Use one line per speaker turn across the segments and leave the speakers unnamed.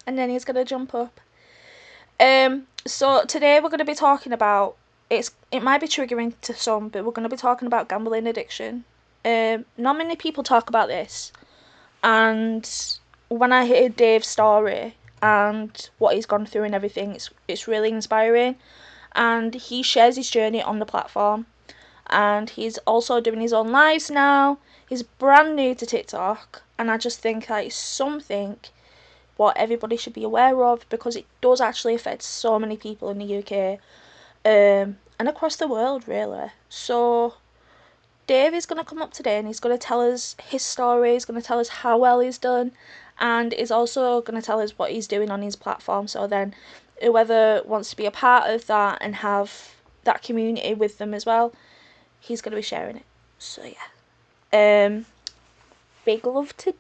and then he's going to jump up. So today we're going to be talking about, it might be triggering to some, but we're going to be talking about gambling addiction. Not many people talk about this, and when I hear Dave's story and what he's gone through and everything, it's really inspiring. And he shares his journey on the platform, and he's also doing his own lives now. He's brand new to TikTok, and I just think that it's something what everybody should be aware of, because it does actually affect so many people in the UK, and across the world really. So Dave is going to come up today and he's going to tell us his story, he's going to tell us how well he's done, and he's also going to tell us what he's doing on his platform, so then whoever wants to be a part of that and have that community with them as well, he's going to be sharing it. So yeah, big love to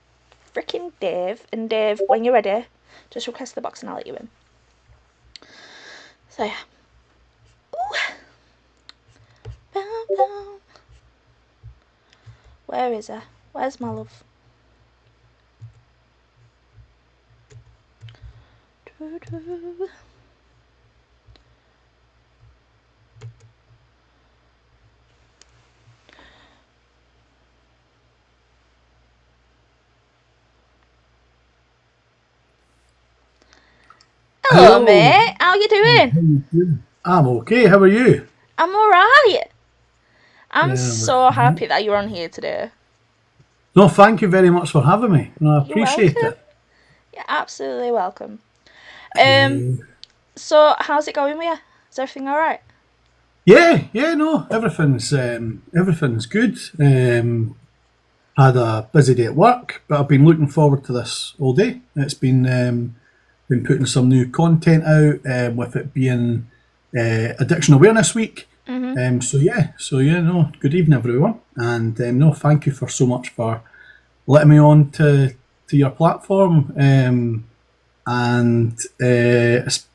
freaking Dave. And Dave, when you're ready, just request the box and I'll let you in. So yeah. Ooh. Bow, bow. Where is her? Where's my love? Doo-doo. Hello, mate. How you doing?
I'm okay. How are you?
I'm alright. I'm
Yeah,
so happy that you're on here today.
no, thank you very much for having me. No, I
You're
appreciate
welcome.
it.
You're absolutely welcome. So how's it going with you? Is everything alright?
Yeah, no, everything's good. Had a busy day at work, but I've been looking forward to this all day. It's been putting some new content out, with it being Addiction Awareness Week.
Mhm.
No, good evening everyone, and no, thank you for so much for letting me on to your platform, and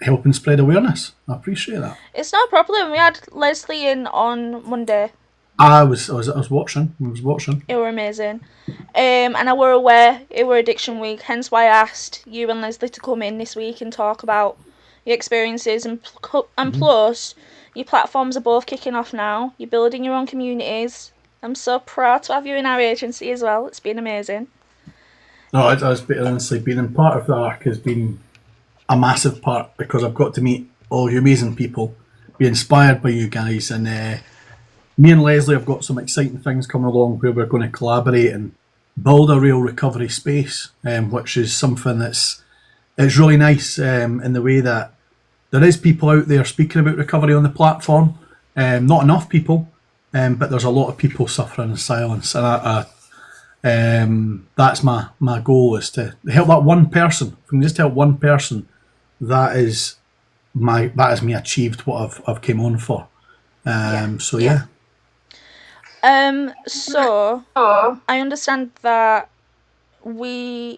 helping spread awareness. I appreciate that.
It's no problem. We had Leslie in on Monday.
I was watching. I was watching.
It were amazing. And I were aware it were Addiction Week, hence why I asked you and Leslie to come in this week and talk about your experiences, and plus your platforms are both kicking off now. You're building your own communities. I'm so proud to have you in our agency as well. It's been amazing.
No, honestly, being in part of the arc has been a massive part, because I've got to meet all you amazing people, be inspired by you guys, and me and Leslie have got some exciting things coming along where we're going to collaborate and build a real recovery space, which is something it's really nice, in the way that there is people out there speaking about recovery on the platform. Not enough people, but there's a lot of people suffering in silence, and that's my goal, is to help that one person. If we can just help one person, that is me achieved what I've came on for. So yeah.
So I understand that I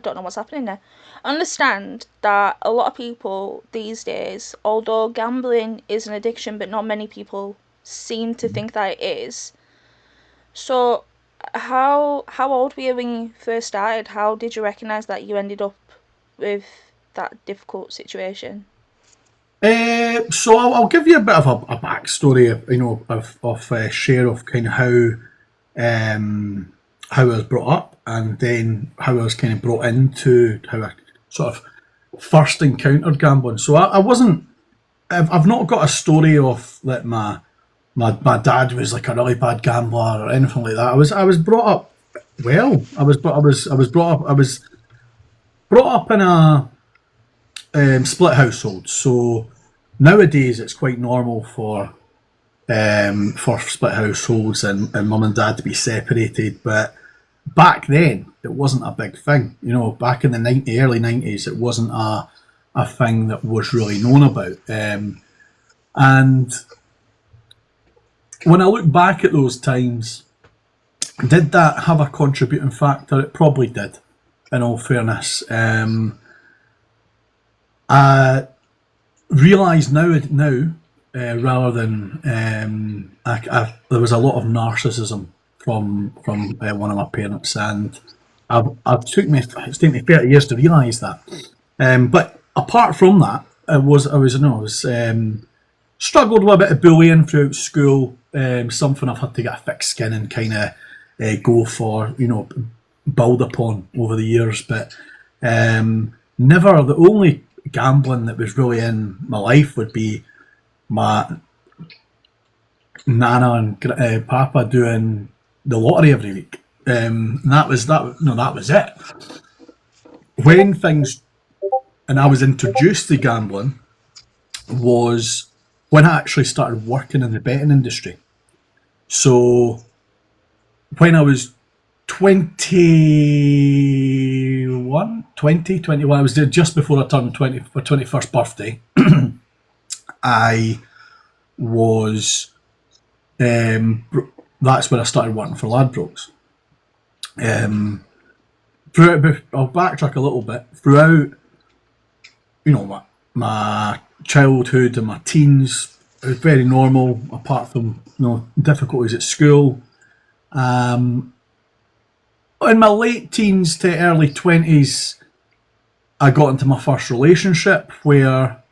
don't know what's happening there. I understand that a lot of people these days, although gambling is an addiction, but not many people seem to think that it is. So how old were you when you first started? How did you recognise that you ended up with that difficult situation?
So I'll give you a bit of a backstory, of share of kind of how I was brought up, and then how I was kind of brought into how I sort of first encountered gambling. So I wasn't. I've not got a story of that my dad was like a really bad gambler or anything like that. I was brought up well. I was brought up in a split household. So nowadays it's quite normal for split households and mum and dad to be separated, but back then it wasn't a big thing. Back in the early 90s, it wasn't a thing that was really known about. And when I look back at those times, did that have a contributing factor? It probably did, in all fairness. I realise now, rather than there was a lot of narcissism from one of my parents, and it's taken me 30 years to realise that. But apart from that, I was struggled with a bit of bullying throughout school. Something I've had to get a thick skin and kind of go for, build upon over the years. But never, the only gambling that was really in my life would be my nana and papa doing the lottery every week. And that was that. No, that was it. When things and I was introduced to gambling was when I actually started working in the betting industry. So when I was 21, I was there just before I turned 20, my 21st birthday. I was, that's when I started working for Ladbrokes. I'll backtrack a little bit. Throughout, my childhood and my teens, it was very normal, apart from, difficulties at school. In my late teens to early 20s, I got into my first relationship where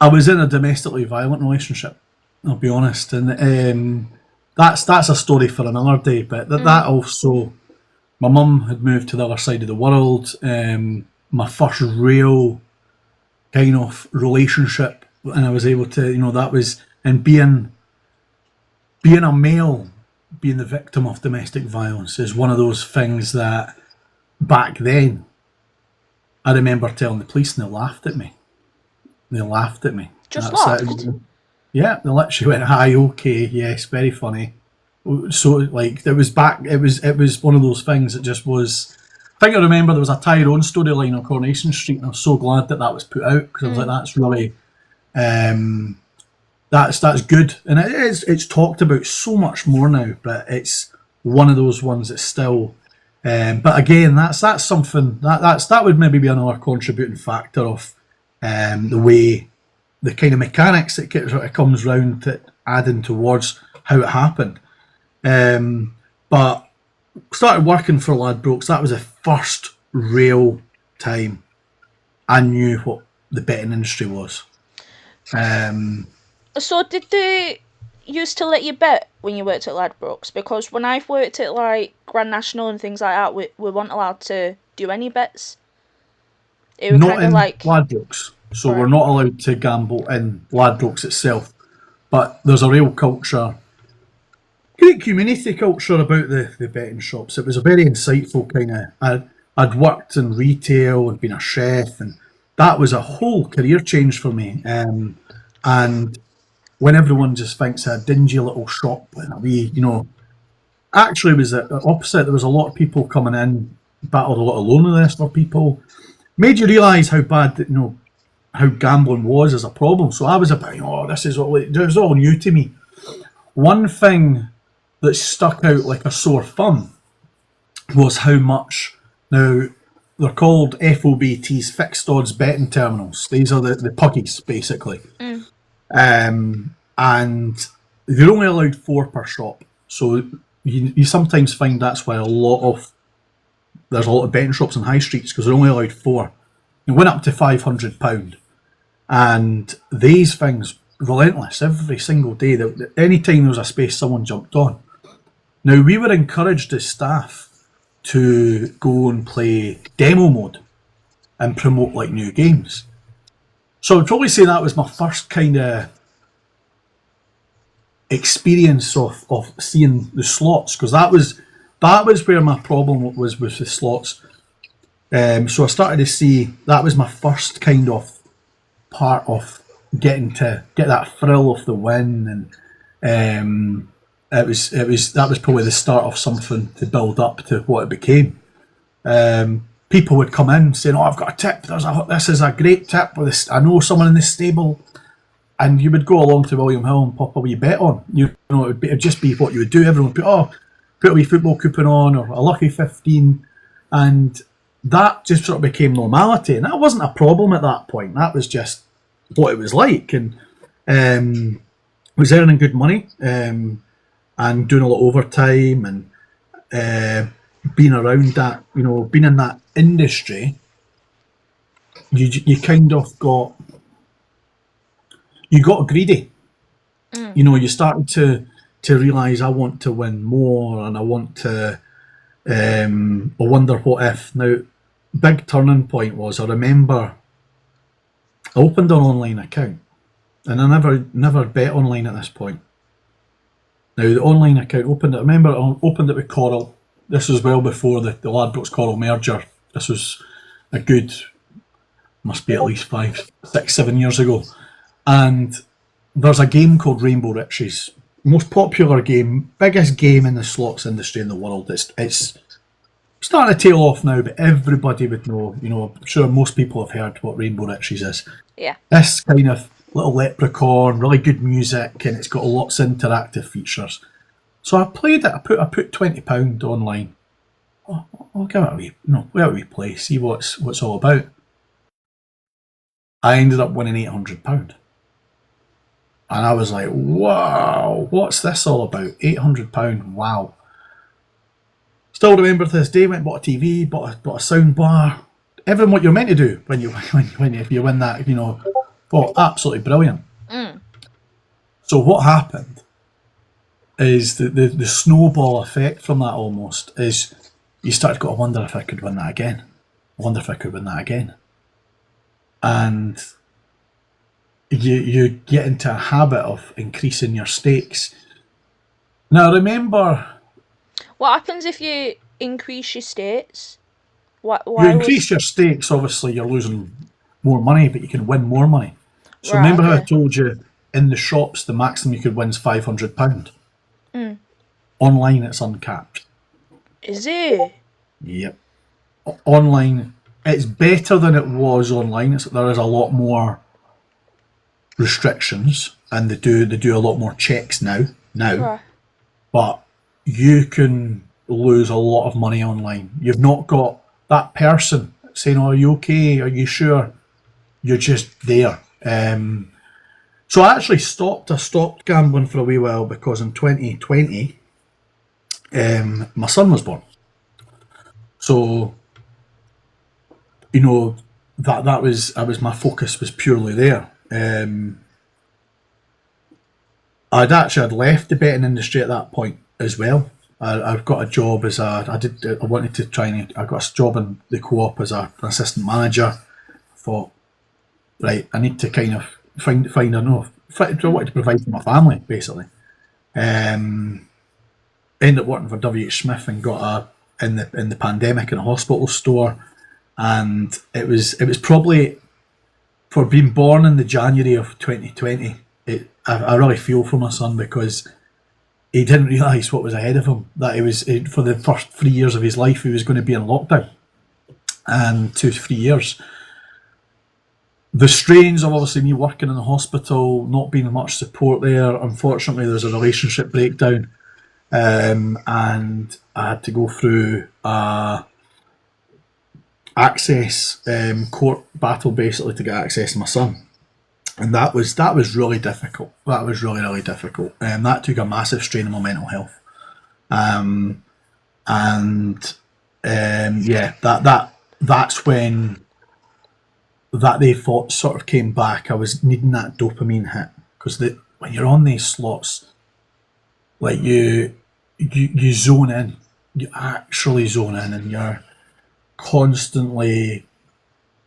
I was in a domestically violent relationship, I'll be honest. And that's a story for another day. But that also, my mum had moved to the other side of the world. My first real kind of relationship, and I was able to, that was, and being a male, being the victim of domestic violence is one of those things that back then I remember telling the police and they laughed at me.
Just
That's
laughed?
it. Yeah, they literally went, "Hi, okay, yes, very funny." So like it was one of those things that just was. I think I remember there was a Tyrone storyline on Coronation Street, and I was so glad that was put out because I was like, "That's really, that's good," and it's talked about so much more now. But it's one of those ones that's still. But again, that's something that would maybe be another contributing factor of the way the kind of mechanics that it comes round to adding towards how it happened. But started working for Ladbrokes. That was the first real time I knew what the betting industry was.
So did they used to let you bet when you worked at Ladbrokes? Because when I've worked at like Grand National and things like that, we weren't allowed to do any bets. It was
Not
kind of
in
like,
Ladbrokes, so we're
right.
not allowed to gamble in Ladbrokes itself. But there's a real culture, great community culture about the betting shops. It was a very insightful kind of. I'd worked in retail and been a chef, and that was a whole career change for me. And when everyone just thinks a dingy little shop and a wee, actually it was the opposite. There was a lot of people coming in, battled a lot of loneliness for people, made you realise how bad how gambling was as a problem. So I was about, this is all, it was all new to me. One thing that stuck out like a sore thumb was how much, now they're called FOBTs, fixed odds betting terminals. These are the puggies basically. And they're only allowed 4 per shop. So you sometimes find that's why there's a lot of betting shops on high streets, because they're only allowed 4. They went up to £500. And these things, relentless, every single day. Any time there was a space, someone jumped on. Now, we were encouraged as staff to go and play demo mode and promote like new games. So I'd probably say that was my first kind of experience of seeing the slots, because that was where my problem was with the slots. So I started to see that was my first kind of part of getting to get that thrill of the win, and that was probably the start of something to build up to what it became. People would come in saying, "Oh, I've got a tip. This is a great tip. With this, I know someone in this stable," and you would go along to William Hill and pop a wee bet on. It'd just be what you would do. Everyone would put a wee football coupon on, or a lucky 15, and that just sort of became normality. And that wasn't a problem at that point. That was just what it was like, and was earning good money, and doing a lot of overtime, and being around that, being in that industry you kind of got greedy. You know, you started to realise I want to win more, and I want to. I wonder what if. Now, big turning point was I remember I opened an online account, and I never bet online at this point. Now the online account opened it. I remember I opened it with Coral. This was well before the Ladbrokes Coral merger. This was a good, must be at least 5, 6, 7 years ago. And there's a game called Rainbow Riches, most popular game, biggest game in the slots industry in the world. It's starting to tail off now, but everybody would know. You know, I'm sure most people have heard what Rainbow Riches is.
Yeah.
This kind of little leprechaun, really good music, and it's got lots of interactive features. So I played it. I put £20 online. I'll give it a wee play, see what's all about. I ended up winning £800. And I was like, wow, what's this all about? £800, wow. Still remember to this day, went and bought a TV, bought a sound bar, everything what you're meant to do when if you win that, you know. Oh, absolutely brilliant. So what happened is the snowball effect from that almost is you started to go, I wonder if I could win that again. I wonder if I could win that again. And you get into a habit of increasing your stakes. Now remember,
What happens if you increase your stakes? Why
you increase your stakes, obviously you're losing more money, but you can win more money. So
Right,
remember how I
okay.
told you in the shops the maximum you could win is £500? Online it's uncapped.
Is it?
Yep. Online, it's better than it was online. There is a lot more restrictions, and they do a lot more checks now.
Right.
But you can lose a lot of money online. You've not got that person saying, "Oh, are you okay? Are you sure?" You're just there. So I actually stopped gambling for a wee while because in 2020, my son was born. So, you know, that was my focus was purely there. I'd left the betting industry at that point as well. I've got a job as I wanted to try and I got a job in the co-op as an assistant manager. I thought, right, I need to kind of find I wanted to provide for my family basically. Ended up working for WH Smith and got in the pandemic in a hospital store, and it was probably for being born in the January of 2020. I really feel for my son because he didn't realise what was ahead of him. That for the first 3 years of his life he was going to be in lockdown, and 2 to 3 years. The strains of obviously me working in the hospital, not being much support there. Unfortunately, there's a relationship breakdown, and I had to go through access court battle basically to get access to my son, and that was really difficult. That was really difficult, and that took a massive strain on my mental health. Yeah, that's when that they thought sort of came back. I was needing that dopamine hit because when you're on these slots, like you zone in, you actually zone in, and you're constantly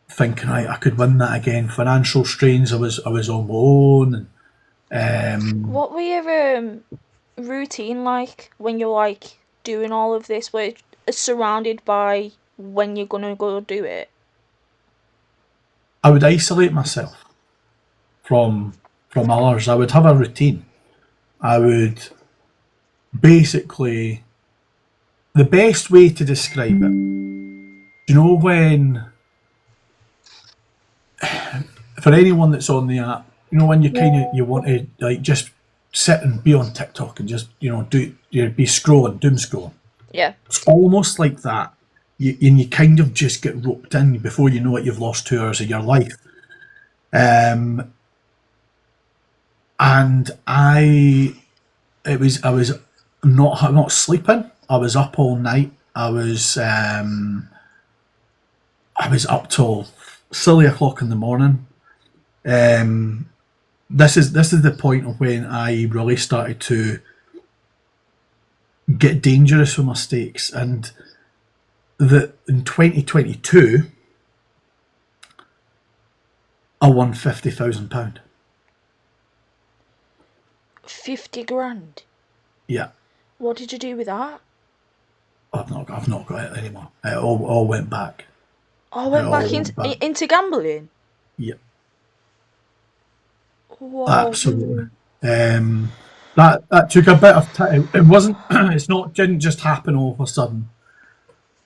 thinking, right, I could win that again. Financial strains. I was on my own.
What were your routine like when you're like doing all of this? Where it's surrounded by when you're gonna go do it?
I would isolate myself from others. I would have a routine. I would basically, the best way to describe it, you know, when for anyone that's on the app, you know, when you want to like just sit and be on TikTok and just be scrolling, doom scrolling.
Yeah.
It's almost like that. You kind of just get roped in before you know it. You've lost 2 hours of your life. And I was not sleeping. I was up all night. I was up till silly o'clock in the morning. This is the point of when I really started to get dangerous with my stakes, and in 2022 I won £50,000.
50 grand.
Yeah,
What did you do with that?
I've not got it anymore. It all went back.
Oh, I went back into gambling.
Yeah,
Whoa.
absolutely. That took a bit of time. It wasn't. It's not. Didn't just happen all of a sudden.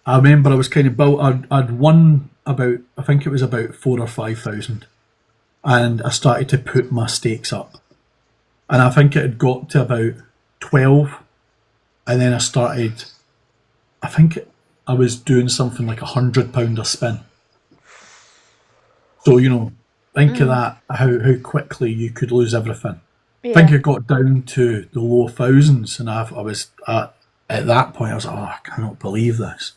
I remember I was kind of built. I'd won about. I think it was about 4,000 or 5,000, and I started to put my stakes up, and I think it had got to about 12, and then I started. I think I was doing something like £100 a spin. So think of that. How quickly you could lose everything. I think
Yeah.
it got down to the low thousands, and I was at that point. I was like, oh, I cannot believe this.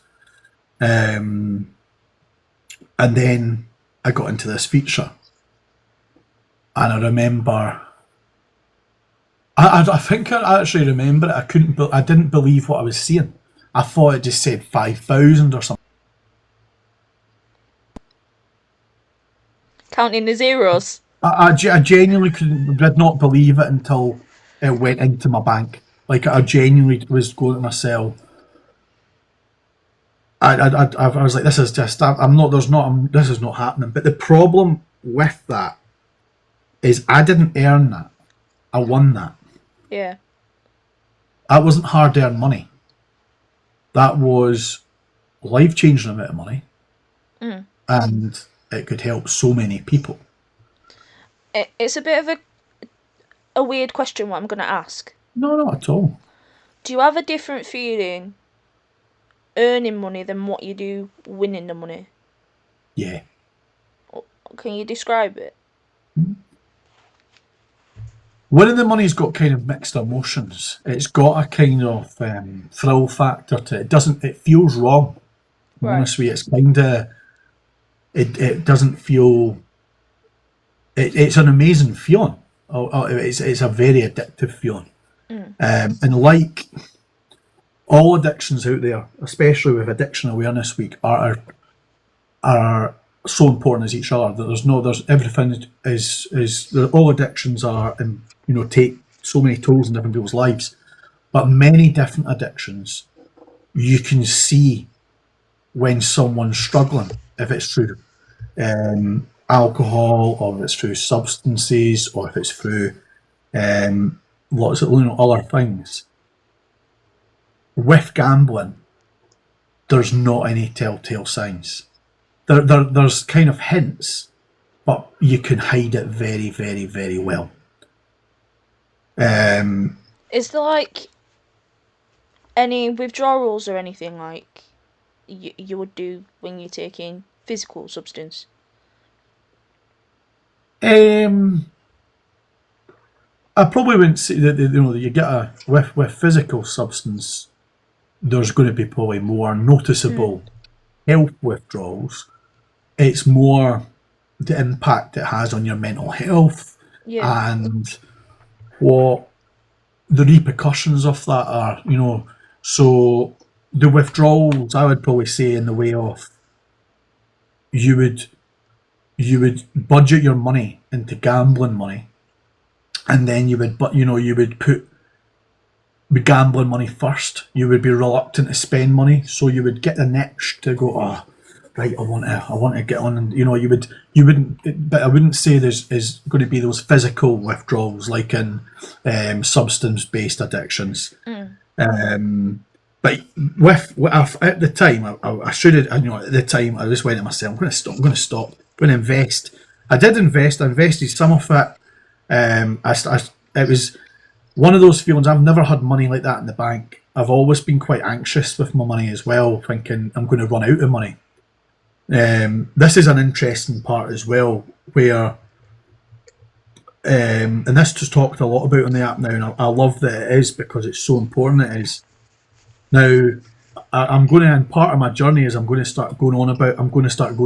And then I got into this feature, and I remember. I think I actually remember it. I didn't believe what I was seeing. I thought it just said 5,000 or something.
Counting the zeros.
I genuinely did not believe it until it went into my bank. Like, I genuinely was going to myself. I was like, this is just. I'm not. There's not. This is not happening. But the problem with that is I didn't earn that. I won that.
Yeah.
That wasn't hard earned money. That was life changing amount of money, and it could help so many people.
It's a bit of a weird question what I'm going to ask.
No, not at all.
Do you have a different feeling earning money than what you do winning the money?
Yeah.
Can you describe it?
Winning the money's got kind of mixed emotions. It's got a kind of thrill factor to it. It doesn't. It feels wrong.
Right.
Honestly, it's kind of. It doesn't feel. It's an amazing feeling. It's a very addictive feeling. And like all addictions out there, especially with Addiction Awareness Week, are so important as each other. That there's everything is all addictions are, and take so many tolls in different people's lives, but many different addictions you can see when someone's struggling, if it's through alcohol, or if it's through substances, or if it's through lots of other things. With gambling, there's not any telltale signs. There's kind of hints, but you can hide it very, very, very well.
Is there like any withdrawals or anything like you would do when you're taking physical substance?
I probably wouldn't say that you get with physical substance. There's going to be probably more noticeable health withdrawals. It's more the impact it has on your mental health, and what the repercussions of that are. So the withdrawals, I would probably say, in the way of you would budget your money into gambling money, and then you would put the gambling money first. You would be reluctant to spend money, so you would get the next to go, oh, right, I want to get on, and you wouldn't, but I wouldn't say is going to be those physical withdrawals like in substance-based addictions. But at the time, I should have. At the time, I just went to myself, I'm going to stop. I'm going to invest. I did invest. I invested some of it. It was one of those feelings. I've never had money like that in the bank. I've always been quite anxious with my money as well, thinking I'm going to run out of money. This is an interesting part as well, where and this just talked a lot about on the app now, and I love that it is, because it's so important. It is. Now, I'm going to, and part of my journey is I'm going to start going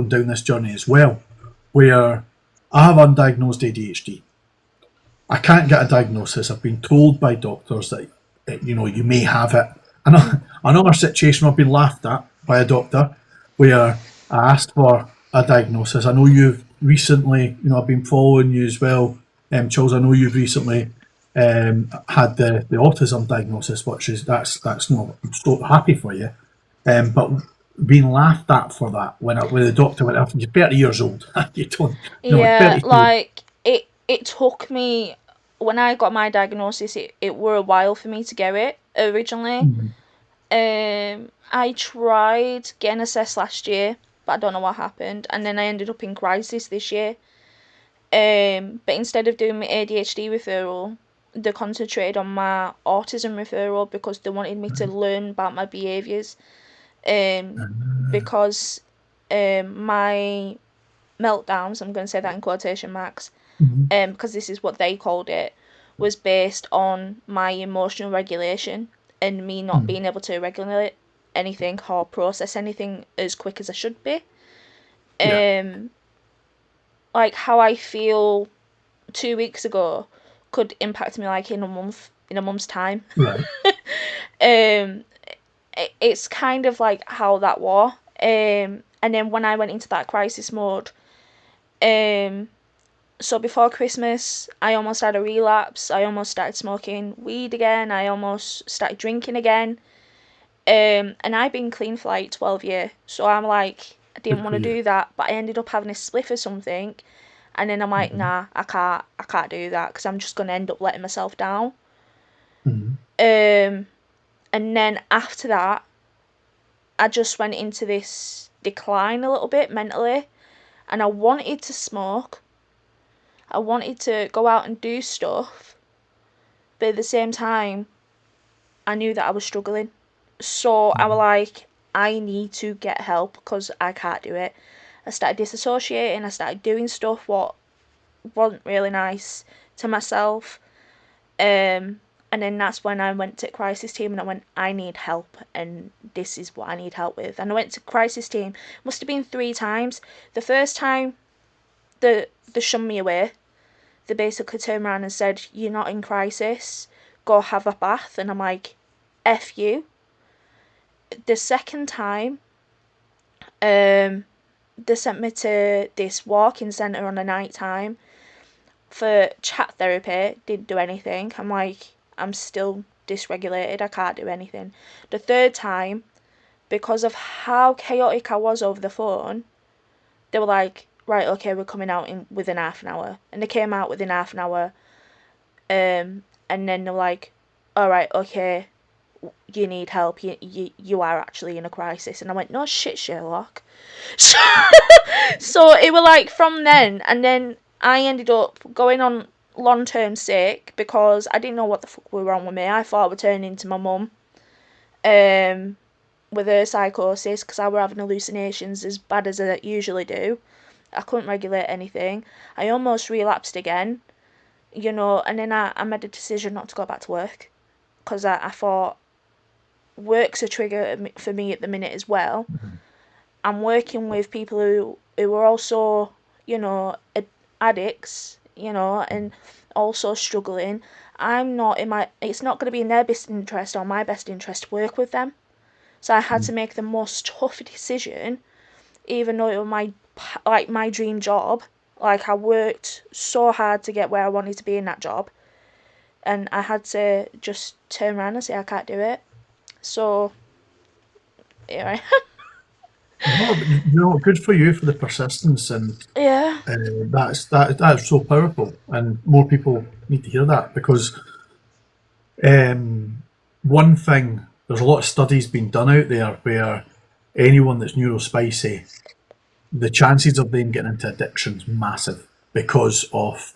down this journey as well. where I have undiagnosed ADHD. I can't get a diagnosis. I've been told by doctors that you may have it. Another situation I've been laughed at by a doctor where I asked for a diagnosis. I know you've recently, I've been following you as well, Charles. I know you've recently had the autism diagnosis, which is that's not. I'm so happy for you, but being laughed at for that when the doctor went after you're 30 years old. You don't,
Yeah,
32.
like it took me when I got my diagnosis. It were a while for me to get it originally.
Mhm.
I tried getting assessed last year, but I don't know what happened, and then I ended up in crisis this year. But instead of doing my ADHD referral, they concentrated on my autism referral because they wanted me to learn about my behaviours. Um, because my meltdowns, I'm going to say that in quotation marks,
Mhm.
because this is what they called it, was based on my emotional regulation and me not
Mhm.
being able to regulate anything or process anything as quick as I should be.
Yeah.
Um, like how I feel 2 weeks ago could impact me like in a month's time.
Right.
um, it's kind of like how that was. And then when I went into that crisis mode, um, so before Christmas, I almost had a relapse. I almost started smoking weed again. I almost started drinking again. And I've been clean for like 12 years. So I'm like, I didn't
Good
want
for
to
you.
do that, but I ended up having a spliff or something. And then I'm like,
Mhm.
nah, I can't do that because I'm just gonna end up letting myself down.
Mhm.
Um, and then after that, I just went into this decline a little bit mentally, and I wanted to smoke. I wanted to go out and do stuff, but at the same time, I knew that I was struggling. So I was
Mhm.
like, I need to get help because I can't do it. I started disassociating. I started doing stuff what wasn't really nice to myself. Um, and then that's when I went to crisis team and I went, I need help, and this is what I need help with. And I went to crisis team. Must have been 3 times. The first time, they shunned me away. They basically turned around and said, "You're not in crisis. Go have a bath." And I'm like, "F you." The second time, um, they sent me to this walking centre on a night time for chat therapy. Didn't do anything. I'm like, I'm still dysregulated. I can't do anything. The third time, because of how chaotic I was over the phone, they were like, right, okay, we're coming out in within half an hour. And they came out within half an hour. And then they're like, all right, okay, you need help. You are actually in a crisis. And I went, no shit, Sherlock. So, so it was like from then, and then I ended up going on long term sick because I didn't know what the fuck was wrong with me. I thought I would turn into my mum, um, with her psychosis because I were having hallucinations as bad as I usually do. I couldn't regulate anything. I almost relapsed again, and then I made a decision not to go back to work because I thought work's a trigger for me at the minute as well. I'm working with people who are also, addicts, and also struggling. I'm not in my. It's not going to be in their best interest or my best interest to work with them. So I had to make the most tough decision, even though it was my dream job. Like I worked so hard to get where I wanted to be in that job, and I had to just turn around and say I can't do it. So yeah,
No, but good for you for the persistence, and
yeah,
that's so powerful, and more people need to hear that because one thing there's a lot of studies being done out there where anyone that's neurospicy, the chances of them getting into addiction's massive because of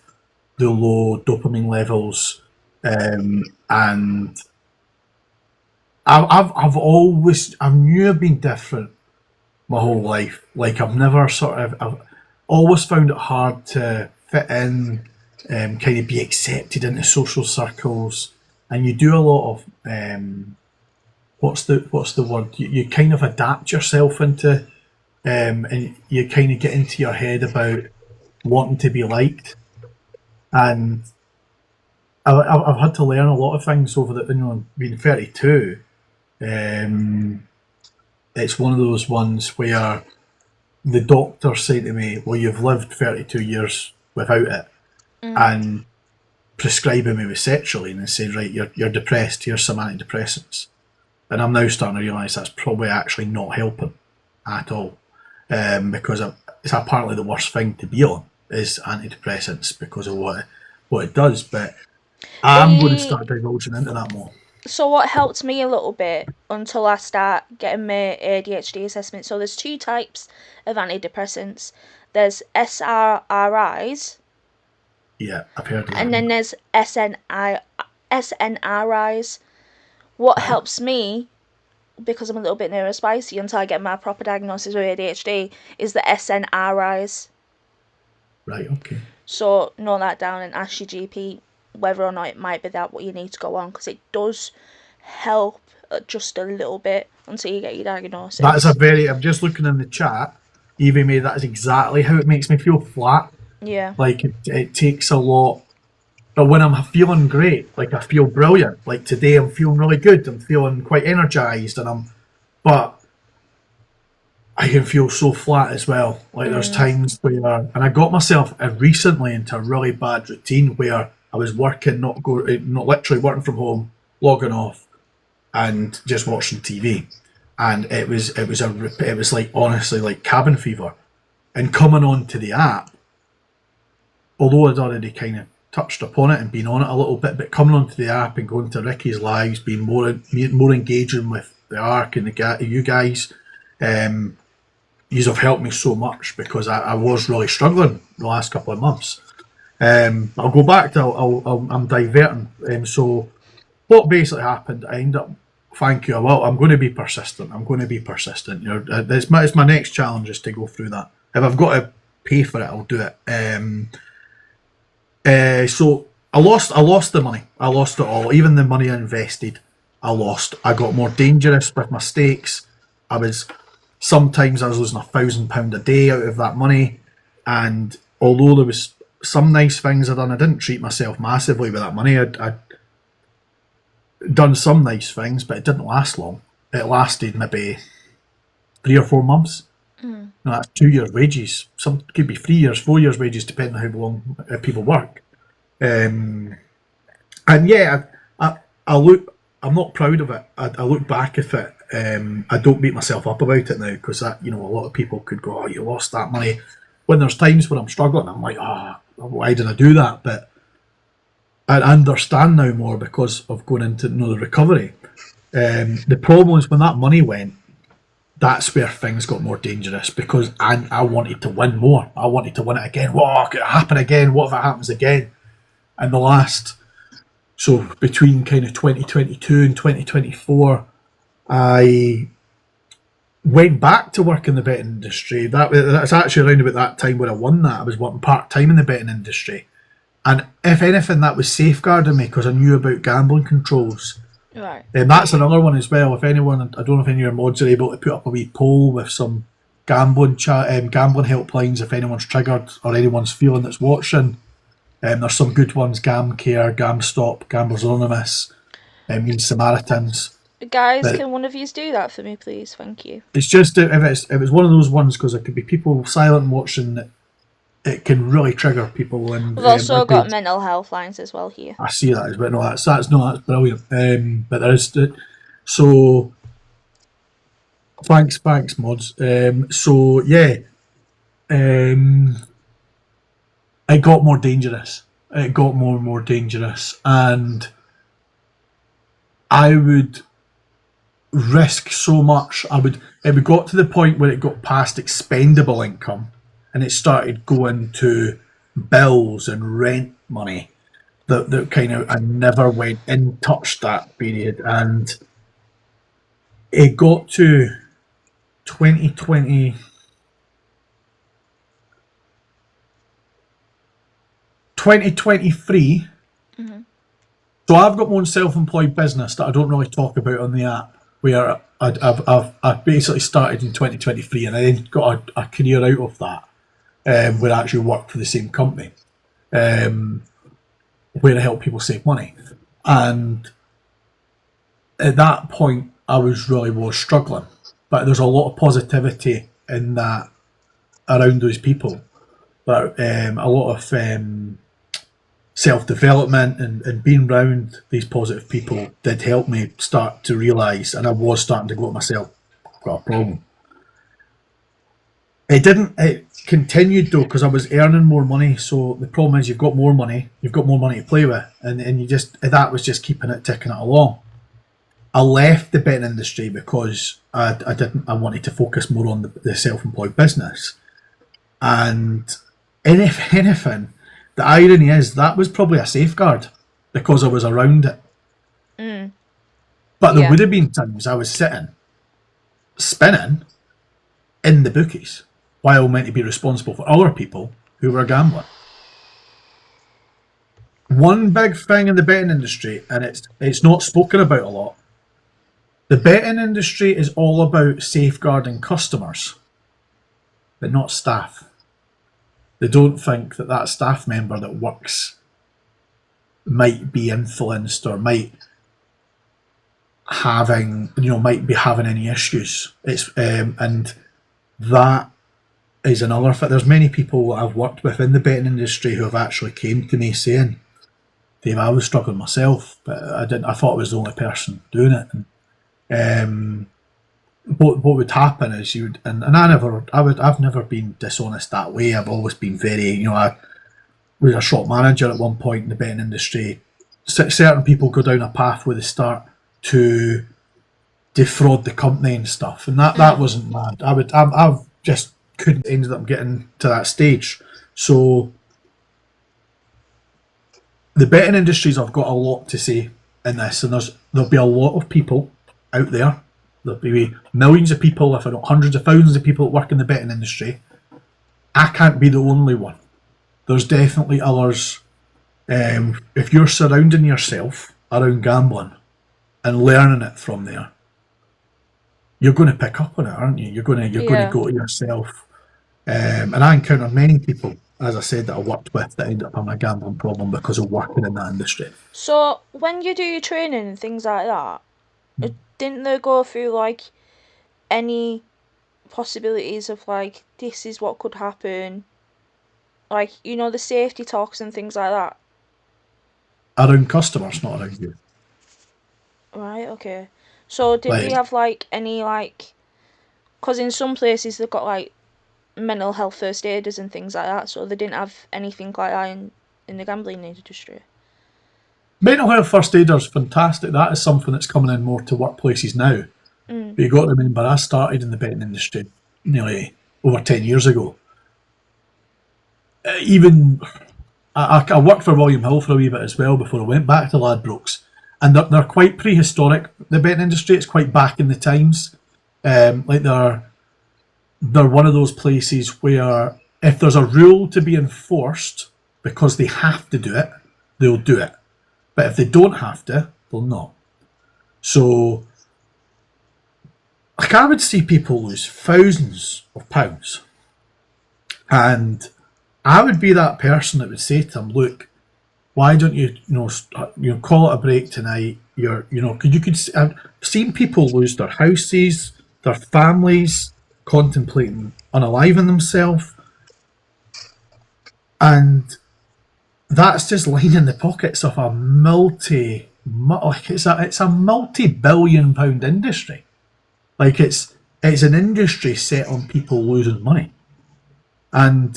the low dopamine levels, and I've always I knew I've been different my whole life. Like I've never I've always found it hard to fit in, kind of be accepted into social circles, and you do a lot of what's the word? You kind of adapt yourself into, and you kind of get into your head about. wanting to be liked, and I've had to learn a lot of things over the, being 32. It's one of those ones where the doctor said to me, "Well, you've lived 32 years without it," and prescribing me with sertraline and saying, "Right, you're depressed. Here's some antidepressants." And I'm now starting to realise that's probably actually not helping at all, because it's apparently the worst thing to be on is antidepressants because of what it does. But I'm going to start divulging into that more.
So what helped me a little bit until I start getting my ADHD assessment. So there's two types of antidepressants. There's SRRIs.
Yeah, I've heard of that.
And then there's SNRIs. What helps me, because I'm a little bit neurospicy until I get my proper diagnosis with ADHD, is the SNRIs.
Right, okay.
So note that down and ask your GP whether or not it might be that what you need to go on, because it does help just a little bit until you get your diagnosis.
I'm just looking in the chat, Evie May, that is exactly how it makes me feel flat.
Yeah.
Like it takes a lot, but when I'm feeling great, like I feel brilliant. Like today I'm feeling really good, I'm feeling quite energised, but I can feel so flat as well. Like there's times where, and I got myself recently into a really bad routine where I was working, not literally working from home, logging off, and just watching TV, and it was like honestly like cabin fever, and coming onto the app, although I'd already kind of touched upon it and been on it a little bit, but coming onto the app and going to Ricky's lives, being more engaging with the ARC and you guys, you have helped me so much because I was really struggling the last couple of months. I'll go back to I'm diverting. So what basically happened? I ended up. Thank you. Well, I'm going to be persistent. You know, it's my next challenge is to go through that. If I've got to pay for it, I'll do it. So I lost the money. I lost it all. Even the money I invested, I lost. I got more dangerous with my stakes. Sometimes I was losing £1,000 a day out of that money. And although there was some nice things I'd done, I didn't treat myself massively with that money. I'd done some nice things, but it didn't last long. It lasted maybe 3 or 4 months. No, that's 2 years' wages. Some could be 3 years, 4 years' wages, depending on how long people work. And yeah, I'm not proud of it. I look back at it. I don't beat myself up about it now because a lot of people could go, "Oh, you lost that money." When there's times when I'm struggling, I'm like, why did I do that? But I understand now more because of going into the recovery. The problem is when that money went, that's where things got more dangerous because I wanted to win more. I wanted to win it again. What could it happen again? What if it happens again? And so between kind of 2022 and 2024, I went back to work in the betting industry. That's actually around about that time when I won that. I was working part-time in the betting industry. And if anything, that was safeguarding me because I knew about gambling controls.
Right.
And that's another one as well. If anyone, I don't know if any of your mods are able to put up a wee poll with some gambling helplines if anyone's triggered or anyone's feeling that's watching. There's some good ones: GamCare, GamStop, Gamblers Anonymous, Mean Samaritans.
Guys, can one of you do that for me, please? Thank you.
It's just if it's one of those ones because there could be people silent watching that. It can really trigger people. And
we've also got mental health lines as well here.
I see that as well. No, that's brilliant. But there is so. Thanks, mods. So yeah, it got more dangerous. It got more and more dangerous, and I would risk so much. It got to the point where it got past expendable income. And it started going to bills and rent money that kind of I never went and touched that period. And it got to 2020, 2023. Mm-hmm. So I've got my own self-employed business that I don't really talk about on the app, where I've basically started in 2023 and I then got a career out of that. where I actually worked for the same company, where I help people save money. And at that point, I was struggling, but there's a lot of positivity in that around those people. But a lot of self-development and being around these positive people did help me start to realise, and I was starting to go to myself, I've got a problem. It continued though, because I was earning more money. So the problem is, you've got more money to play with, and you just, that was just keeping it ticking it along. I left the betting industry because I wanted to focus more on the self-employed business. And if anything, the irony is that was probably a safeguard because I was around it. But there would have been times I was sitting spinning in the bookies while meant to be responsible for other people who were gambling. One big thing in the betting industry, and it's not spoken about a lot, the betting industry is all about safeguarding customers, but not staff. They don't think that staff member that works might be influenced or might be having any issues. It's and that is another thing. There's many people I've worked with in the betting industry who have actually came to me saying, "Dave, I was struggling myself, but I didn't. I thought I was the only person doing it." And what would happen is I've never been dishonest that way. I've always been very, I was a shop manager at one point in the betting industry. Certain people go down a path where they start to defraud the company and stuff, and that wasn't mad. I just couldn't ended up getting to that stage. So the betting industries have got a lot to say in this, and there'll be a lot of people out there. There'll be millions of people, if not hundreds of thousands of people that work in the betting industry. I can't be the only one. There's definitely others. If you're surrounding yourself around gambling and learning it from there, you're going to pick up on it, aren't you? You're going to go to yourself. And I encountered many people, as I said, that I worked with that ended up having a gambling problem because of working in that industry.
So when you do your training and things like that, didn't they go through like any possibilities of like, this is what could happen, like, the safety talks and things like that?
Around customers, not around you.
Right, okay. So did they have like any like, because in some places they've got like mental health first aiders and things like that, so they didn't have anything like that in the gambling industry?
Mental health first aiders, fantastic. That is something that's coming in more to workplaces now. But you've got to remember, I started in the betting industry nearly over 10 years ago. Even I worked for William Hill for a wee bit as well before I went back to Ladbrokes, and they're quite prehistoric. The betting industry, it's quite back in the times. Like they're one of those places where if there's a rule to be enforced because they have to do it, they'll do it. But if they don't have to, they'll not. So, like, I would see people lose thousands of pounds, and I would be that person that would say to them, "Look, why don't you, call it a break tonight? I've seen people lose their houses, their families, contemplating unaliving themselves, and that's just lining the pockets of a it's a multi-billion-pound industry. Like it's an industry set on people losing money. And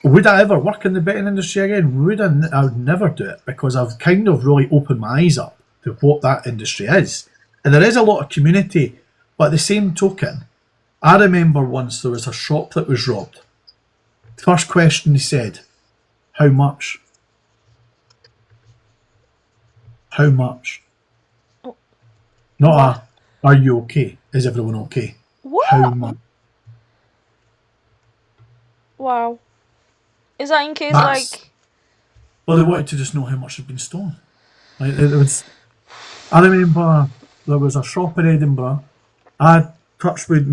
would I ever work in the betting industry again? I would never do it, because I've kind of really opened my eyes up to what that industry is. And there is a lot of community, but at the same token, I remember once there was a shop that was robbed. First question he said, "How much?" How much?
Oh.
Not "Are you okay? Is everyone okay?"
What?
How much?
Wow. Is that in case like?
Well, they wanted to just know how much had been stolen. Like it was. I remember there was a shop in Edinburgh. I touch wood,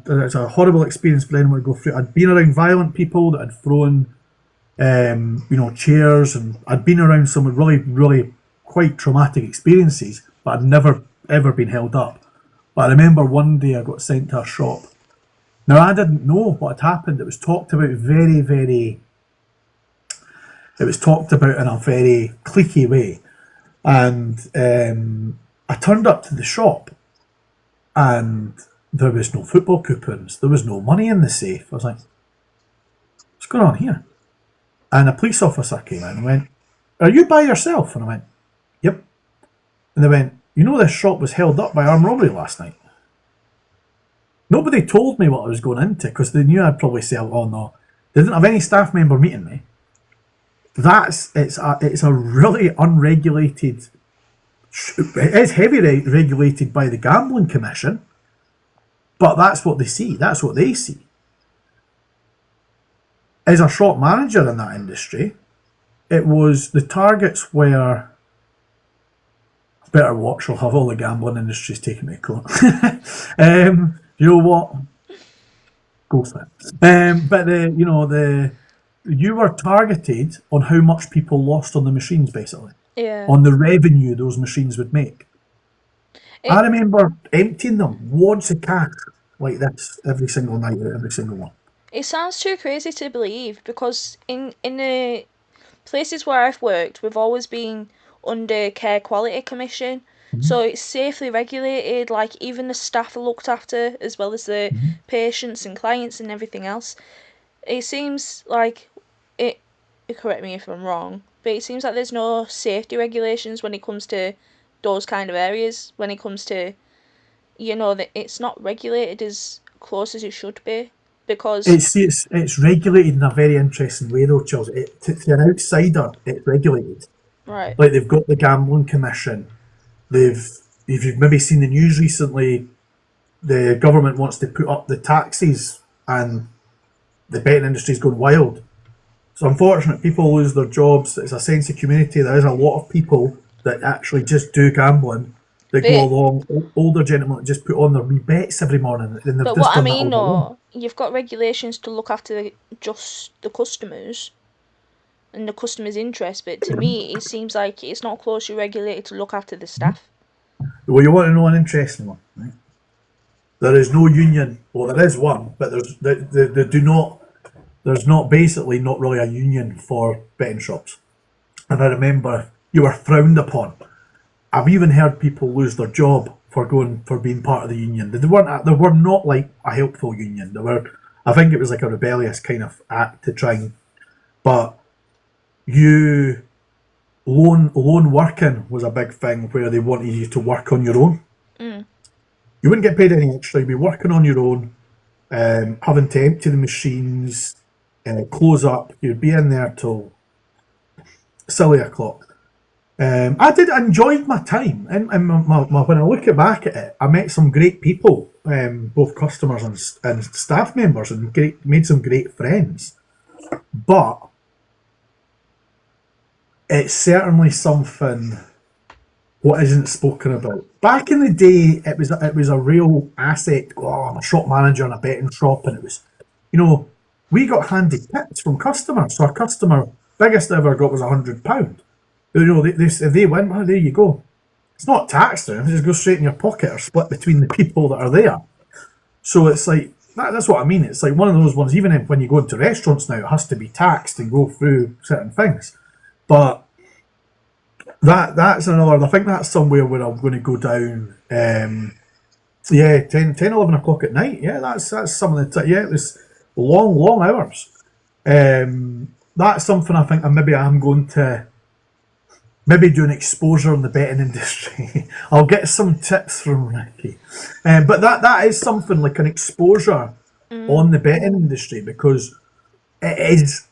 it's a horrible experience for anyone to go through. I'd been around violent people that had thrown, chairs, and I'd been around some really, really quite traumatic experiences, but I'd never ever been held up. But I remember one day I got sent to a shop. Now I didn't know what had happened. It was talked about very, very. It was talked about in a very cliquey way, and I turned up to the shop, and there was no football coupons. There was no money in the safe. I was like, "What's going on here?" And a police officer came in and went, "Are you by yourself?" And I went, "Yep." And they went, "You know this shop was held up by armed robbery last night." Nobody told me what I was going into because they knew I'd probably say, "Oh no." They didn't have any staff member meeting me. It's a really unregulated. It is heavily regulated by the Gambling Commission, but that's what they see. That's what they see. As a shop manager in that industry, it was the targets were. Better watch, I'll have all the gambling industries taking me to court. You know what? Go for it. But you were targeted on how much people lost on the machines, basically.
Yeah.
On the revenue those machines would make. I remember emptying them, wads of cash like this every single night, every single one.
It sounds too crazy to believe because in the places where I've worked, we've always been under Care Quality Commission, so it's safely regulated. Like even the staff are looked after as well as the patients and clients and everything else. It seems like it. Correct me if I'm wrong, but it seems like there's no safety regulations when it comes to those kind of areas. When it comes to, that it's not regulated as close as it should be. Because
it's regulated in a very interesting way though, Charles. To an outsider, it's regulated.
Right.
Like they've got the Gambling Commission. If you've maybe seen the news recently, the government wants to put up the taxes and the betting industry's going wild. It's unfortunate people lose their jobs. It's a sense of community. There is a lot of people that actually just do gambling. They go along, older gentlemen that just put on their wee bets every morning. And
but what I mean, though, you've got regulations to look after just the customers and the customers' interest, but to me, it seems like it's not closely regulated to look after the staff.
Well, you want to know an interesting one, right? There is no union. Well, there is one, but they do not. There's not basically not really a union for betting shops. And I remember you were frowned upon. I've even heard people lose their job for being part of the union. They were not like a helpful union. I think it was like a rebellious kind of act to try and. But lone working was a big thing where they wanted you to work on your own. You wouldn't get paid any extra. You'd be working on your own, having to empty the machines, close up. You'd be in there till silly o'clock. I did enjoyed my time, and when I look back at it, I met some great people, both customers and staff members, and made some great friends. But it's certainly something what isn't spoken about. Back in the day, it was a real asset. Oh, I'm a shop manager in a betting shop, and it was, we got handed tips from customers. So our customer biggest ever got was £100. If they win, well, there you go. It's not taxed, it just goes straight in your pocket or split between the people that are there. So it's like that's what I mean. It's like one of those ones. Even when you go into restaurants now, it has to be taxed and go through certain things. But that's another. I think that's somewhere where I'm going to go down. 10, 11 o'clock at night. Yeah, that's some of the. It was long hours. That's something I think I'm going to. Maybe do an exposure on the betting industry. I'll get some tips from Ricky. But that is something like an exposure on the betting industry, because it is,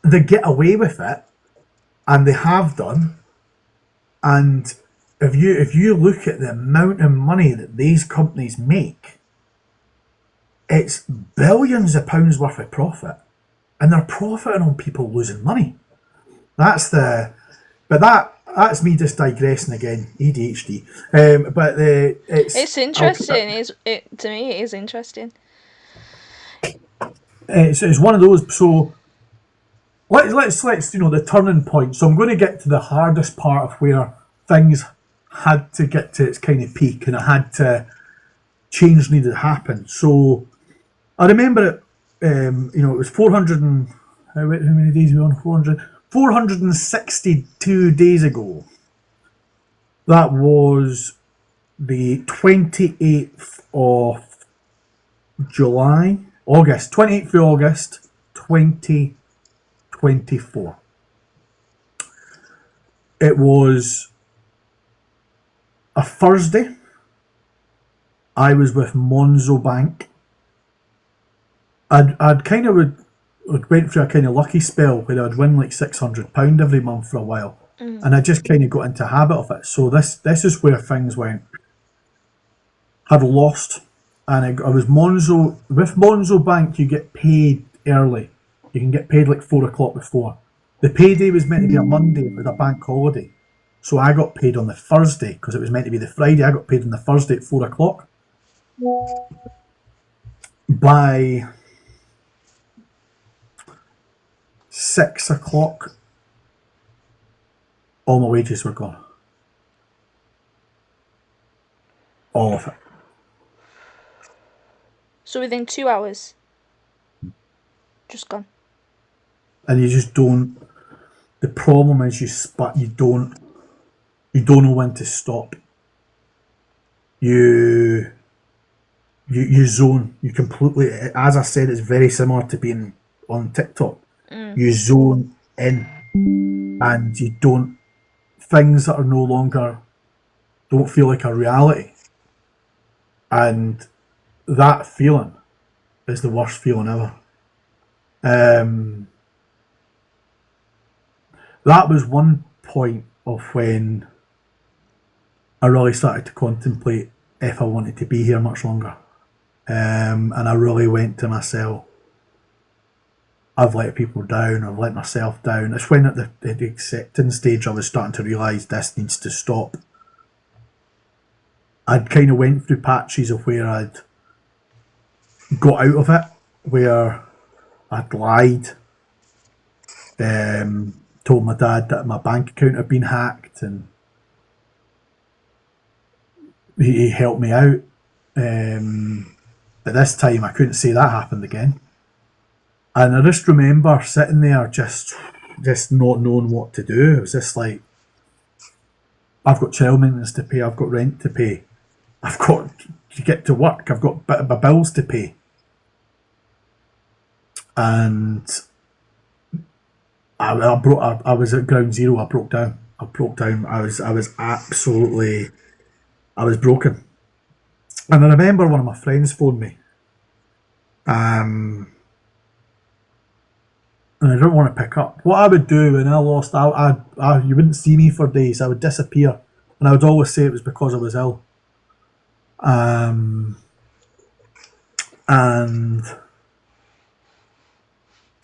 they get away with it, and they have done. And if you look at the amount of money that these companies make, it's billions of pounds worth of profit. And they're profiting on people losing money. But that's me just digressing again. ADHD. But
It's interesting. To me, it is interesting.
It's one of those. So let's the turning point. So I'm going to get to the hardest part of where things had to get to its kind of peak, and it had to change needed to happen. So I remember it. It was 400 and how many days were we on? 462 days ago. That was the 28th of August 2024. It was a Thursday. I was with Monzo Bank. I'd kind of went through a kind of lucky spell where I'd win like £600 every month for a while, and I just kind of got into a habit of it. So this is where things went. I'd lost, and I was Monzo. With Monzo Bank, you get paid early. You can get paid like 4 o'clock before. The payday was meant to be a Monday. It was a bank holiday, so I got paid on the Thursday because it was meant to be the Friday. I got paid on the Thursday at 4 o'clock. By 6 o'clock, all my wages were gone. All of it.
So within 2 hours, just gone.
And you just don't. The problem is you don't know when to stop. You zone. You completely. As I said, it's very similar to being on TikTok. You zone in, and you don't. Things that are no longer don't feel like a reality, and that feeling is the worst feeling ever. That was one point of when I really started to contemplate if I wanted to be here much longer. And I really went to myself, I've let people down, I've let myself down. It's when at the acceptance stage I was starting to realise this needs to stop. I'd kind of went through patches of where I'd got out of it, where I'd lied, told my dad that my bank account had been hacked, and he helped me out. But this time I couldn't say that happened again. And I just remember sitting there just not knowing what to do. It was just like, I've got child maintenance to pay, I've got rent to pay, I've got to get to work, I've got my bills to pay. And I was at ground zero. I broke down. I was broken. And I remember one of my friends phoned me. And I didn't want to pick up. What I would do when I lost, you wouldn't see me for days. I would disappear, and I would always say it was because I was ill. And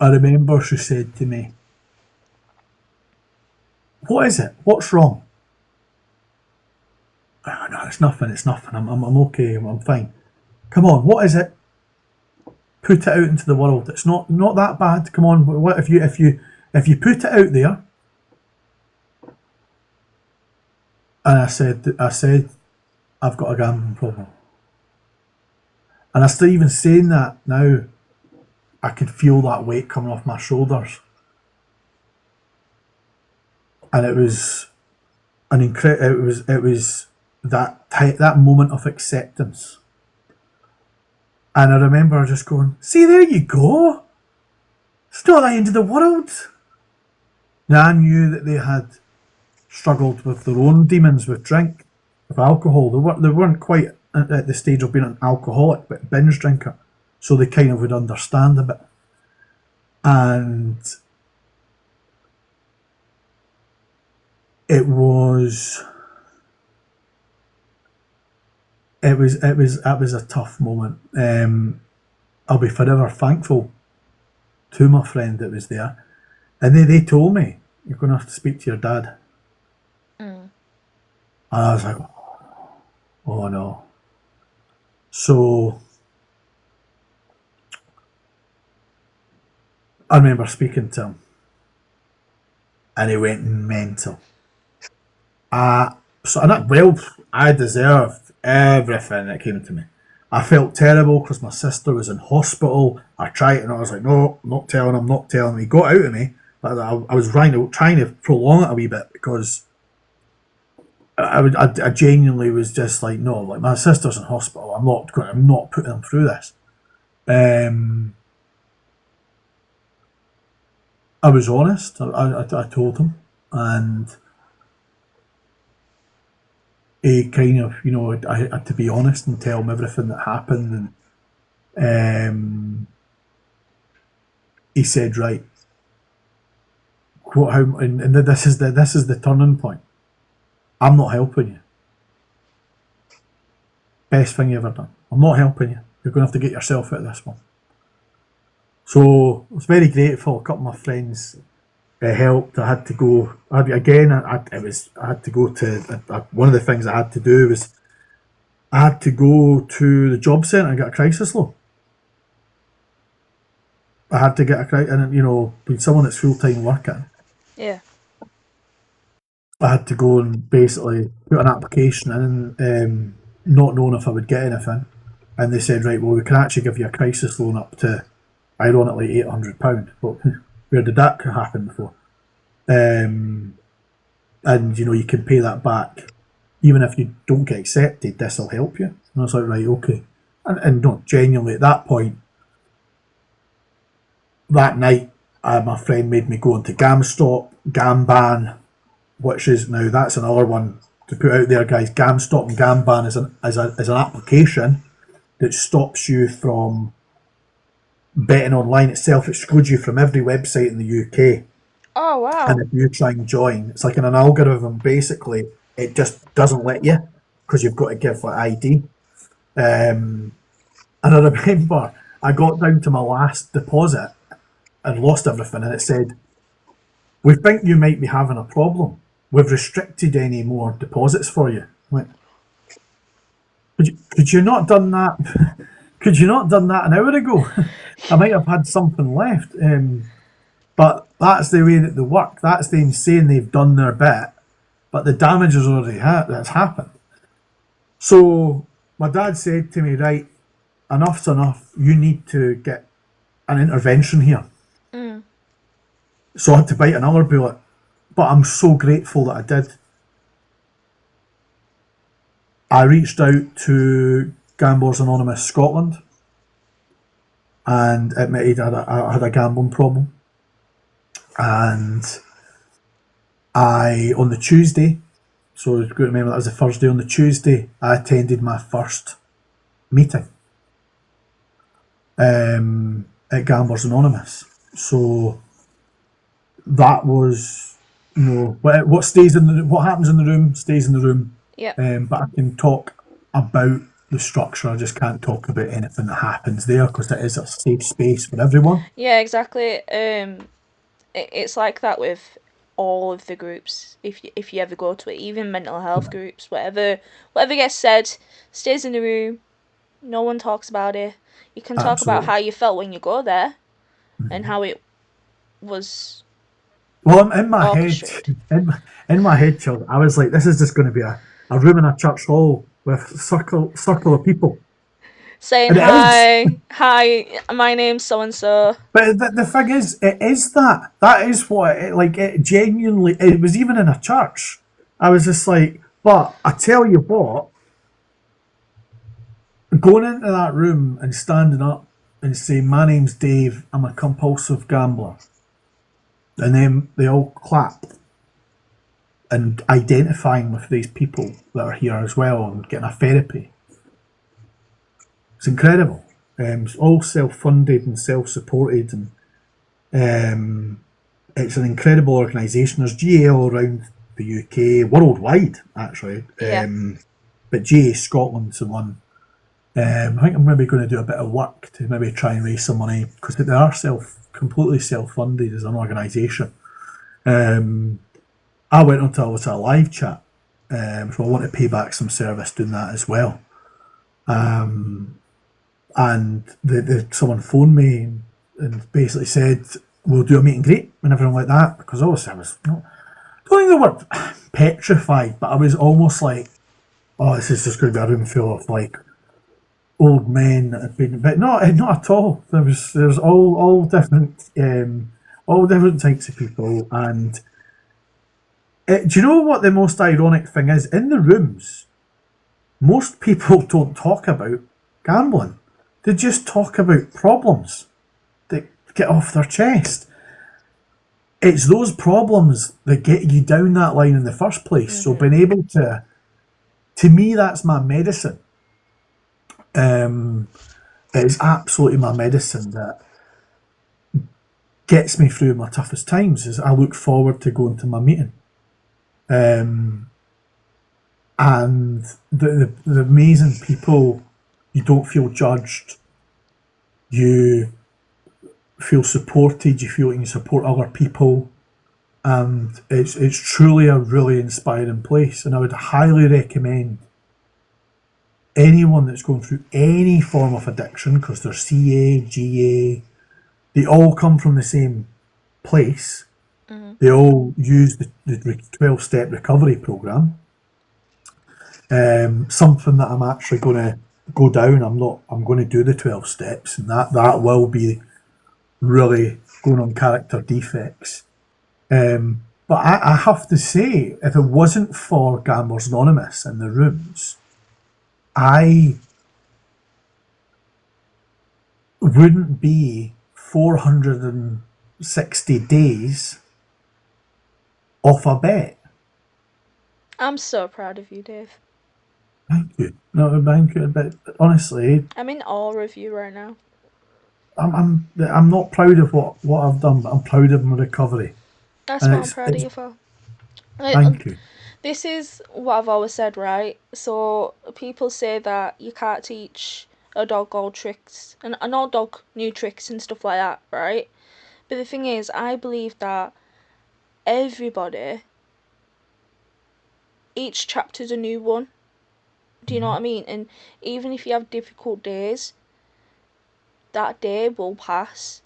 I remember she said to me, "What is it? What's wrong?" "Oh, no, it's nothing. I'm okay. I'm fine." "Come on, what is it? Put it out into the world. It's not that bad. Come on. What if you put it out there?" And I said, "I've got a gambling problem." And I still, even saying that now, I can feel that weight coming off my shoulders. And it was it was that moment of acceptance. And I remember just going, "See, there you go. It's not the end of the world." Now I knew that they had struggled with their own demons with drink, with alcohol. They weren't quite at the stage of being an alcoholic, but binge drinker. So they kind of would understand a bit. And it was a tough moment. I'll be forever thankful to my friend that was there. And they told me, "You're going to have to speak to your dad."
Mm.
And I was like, oh no. So I remember speaking to him, and he went mental. So and I deserved everything that came to me. I felt terrible because my sister was in hospital. I tried, and I was like, no, I'm not telling him, not telling him. He got out of me, but I was trying to prolong it a wee bit because I genuinely was just like, no, like my sister's in hospital. I'm not putting them through this. I was honest. I told him, and he kind of, I had to be honest and tell him everything that happened, and he said, right, and this is the turning point. I'm not helping you. Best thing you ever done. I'm not helping you. You're going to have to get yourself out of this one. So I was very grateful. A couple of my friends helped. I had to go again. I had to go to one of the things I had to do was I had to go to the job centre and get a crisis loan. I had to get a crisis, and being someone that's full time working,
Yeah.
I had to go and basically put an application in, not knowing if I would get anything. And they said, right, well, we can actually give you a crisis loan up to, ironically, £800. But where did that happen before? And you can pay that back even if you don't get accepted. This will help you. And I was like, right, okay. And no, genuinely at that point, that night, my friend made me go into GamStop, GamBan, which is now that's another one to put out there, guys. GamStop and GamBan is an application that stops you from betting online. It self-excludes you from every website in the UK.
Oh wow.
And if you try and join, it's like in an algorithm. Basically, it just doesn't let you because you've got to give like ID. And I remember I got down to my last deposit and lost everything, and it said, "We think you might be having a problem. We've restricted any more deposits for you." I went, could you not done that? Could you not done that an hour ago? I might have had something left. But that's the way that they work. That's them saying they've done their bit, but the damage has already that's happened. So my dad said to me, right, enough's enough. You need to get an intervention here.
Mm.
So I had to bite another bullet. But I'm so grateful that I did. I reached out to Gamblers Anonymous Scotland and admitted I had a gambling problem. And on the Tuesday, so you've got to remember that was the Thursday, on the Tuesday, I attended my first meeting at Gamblers Anonymous. So that was, what happens in the room stays in the room.
Yeah.
But I can talk about the structure. I just can't talk about anything that happens there because it is a safe space for everyone.
Yeah, exactly. It's like that with all of the groups. If you ever go to it, even mental health groups, whatever gets said stays in the room. No one talks about it. You can talk about
Absolutely.
how you felt when you go there, and how it was
Well, in my head,
orchestrated.
in my head, child, I was like, this is just going to be a room in a church hall with circle of people,
Saying
and it is.
hi, my name's so and so.
But the thing is, it is that. That is what it genuinely. It was even in a church. I was just like, but I tell you what, going into that room and standing up and saying, "My name's Dave. I'm a compulsive gambler," and then they all clap and identifying with these people that are here as well and getting a therapy. It's incredible. It's all self-funded and self-supported, and it's an incredible organisation. There's GA all around the UK, worldwide actually.
Yeah.
But GA Scotland's the one. I think I'm maybe going to do a bit of work to maybe try and raise some money because they are completely self-funded as an organisation. I went onto a live chat, so I want to pay back some service doing that as well. And someone phoned me and basically said we'll do a meet and greet and everything like that, because obviously I was not, I don't think they were petrified, but I was almost like, oh, this is just going to be a room full of like old men that had been, but not at all. There's all different types of people, and do you know what the most ironic thing is? In the rooms, most people don't talk about gambling. They just talk about problems that get off their chest. It's those problems that get you down that line in the first place. So being able to me, that's my medicine. It's absolutely my medicine that gets me through my toughest times. Is I look forward to going to my meeting. And the amazing people, you don't feel judged, you feel supported, you feel you can support other people, and it's truly a really inspiring place. And I would highly recommend anyone that's going through any form of addiction, because there's CA, GA, they all come from the same place. They all use the 12-step recovery program. Something that I'm actually going to go down. I'm going to do the 12 steps, and that will be really going on character defects. But I have to say, if it wasn't for Gamblers Anonymous in the rooms, I wouldn't be 460 days off a bet.
I'm so proud of you, Dave.
Thank you. No, thank you. But honestly,
I'm in awe of you right now.
I'm not proud of what I've done, but I'm proud of my recovery.
That's what I'm proud of you for.
Thank you.
This is what I've always said, right? So people say that you can't teach a dog old tricks, and an old dog new tricks and stuff like that, right? But the thing is, I believe that everybody, each chapter's a new one. Do you know what I mean? And even if you have difficult days, that day will pass.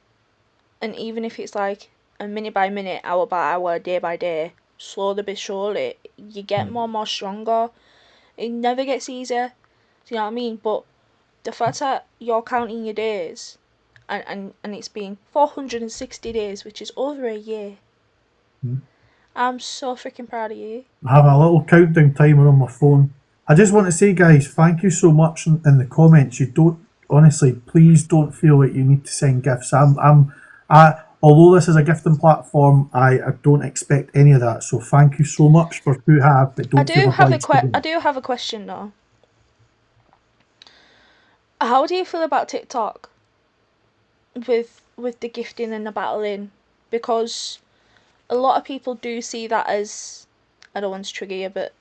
And even if it's like a minute by minute, hour by hour, day by day, slowly but surely, you get more and more stronger. It never gets easier. Do you know what I mean? But the fact that you're counting your days, and it's been 460 days, which is over a year. I'm so freaking proud of you.
I have a little countdown timer on my phone. I just want to say, guys, thank you so much in the comments. You don't, honestly, please don't feel like you need to send gifts. Although this is a gifting platform, I don't expect any of that. So thank you so much for who have, but don't feel obliged to do.
I do have a question though. How do you feel about TikTok with the gifting and the battling? Because a lot of people do see that as, I don't want to trigger you, but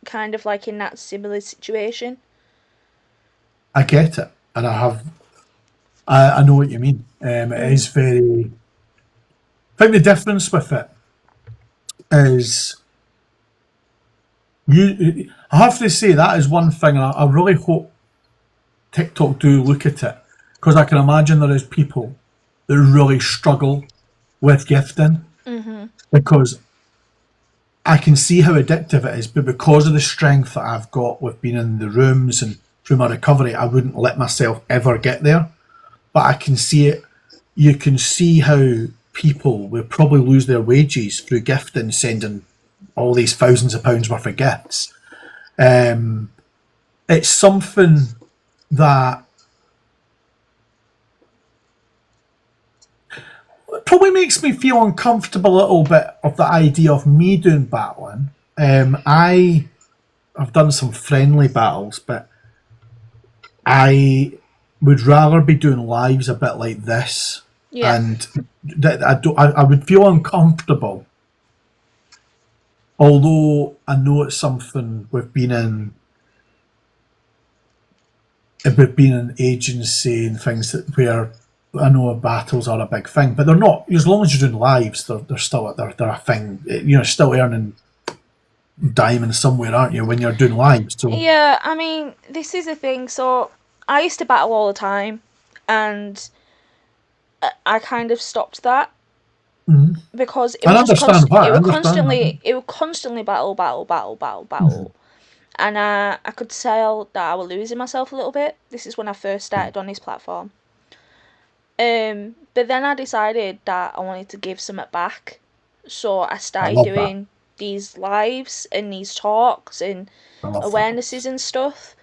kind of like in that similar situation.
I get it, and I know what you mean. It is very. I think the difference with it is I have to say that is one thing, and I really hope TikTok do look at it, because I can imagine there is people that really struggle with gifting, because I can see how addictive it is, but because of the strength that I've got with being in the rooms and through my recovery, I wouldn't let myself ever get there. But I can see it. You can see how people will probably lose their wages through gifting, sending all these thousands of pounds worth of gifts. It's something that probably makes me feel uncomfortable a little bit of the idea of me doing battling. I've done some friendly battles, but I would rather be doing lives a bit like this. Yeah. And I would feel uncomfortable. Although I know it's something we've been in agency and things where I know battles are a big thing, but they're not. As long as you're doing lives, they're still they're a thing. You're still earning diamond somewhere, aren't you, when you're doing live? So
Yeah, I mean, this is the thing. So I used to battle all the time, and I kind of stopped that because it
I
was just
understand why.
it
I
would
understand that.
constantly battle, and I could tell that I was losing myself a little bit. This is when I first started on this platform. But then I decided that I wanted to give something back, so I
I
started
love that.
doing these lives and these talks and
I love that.
awarenesses and stuff.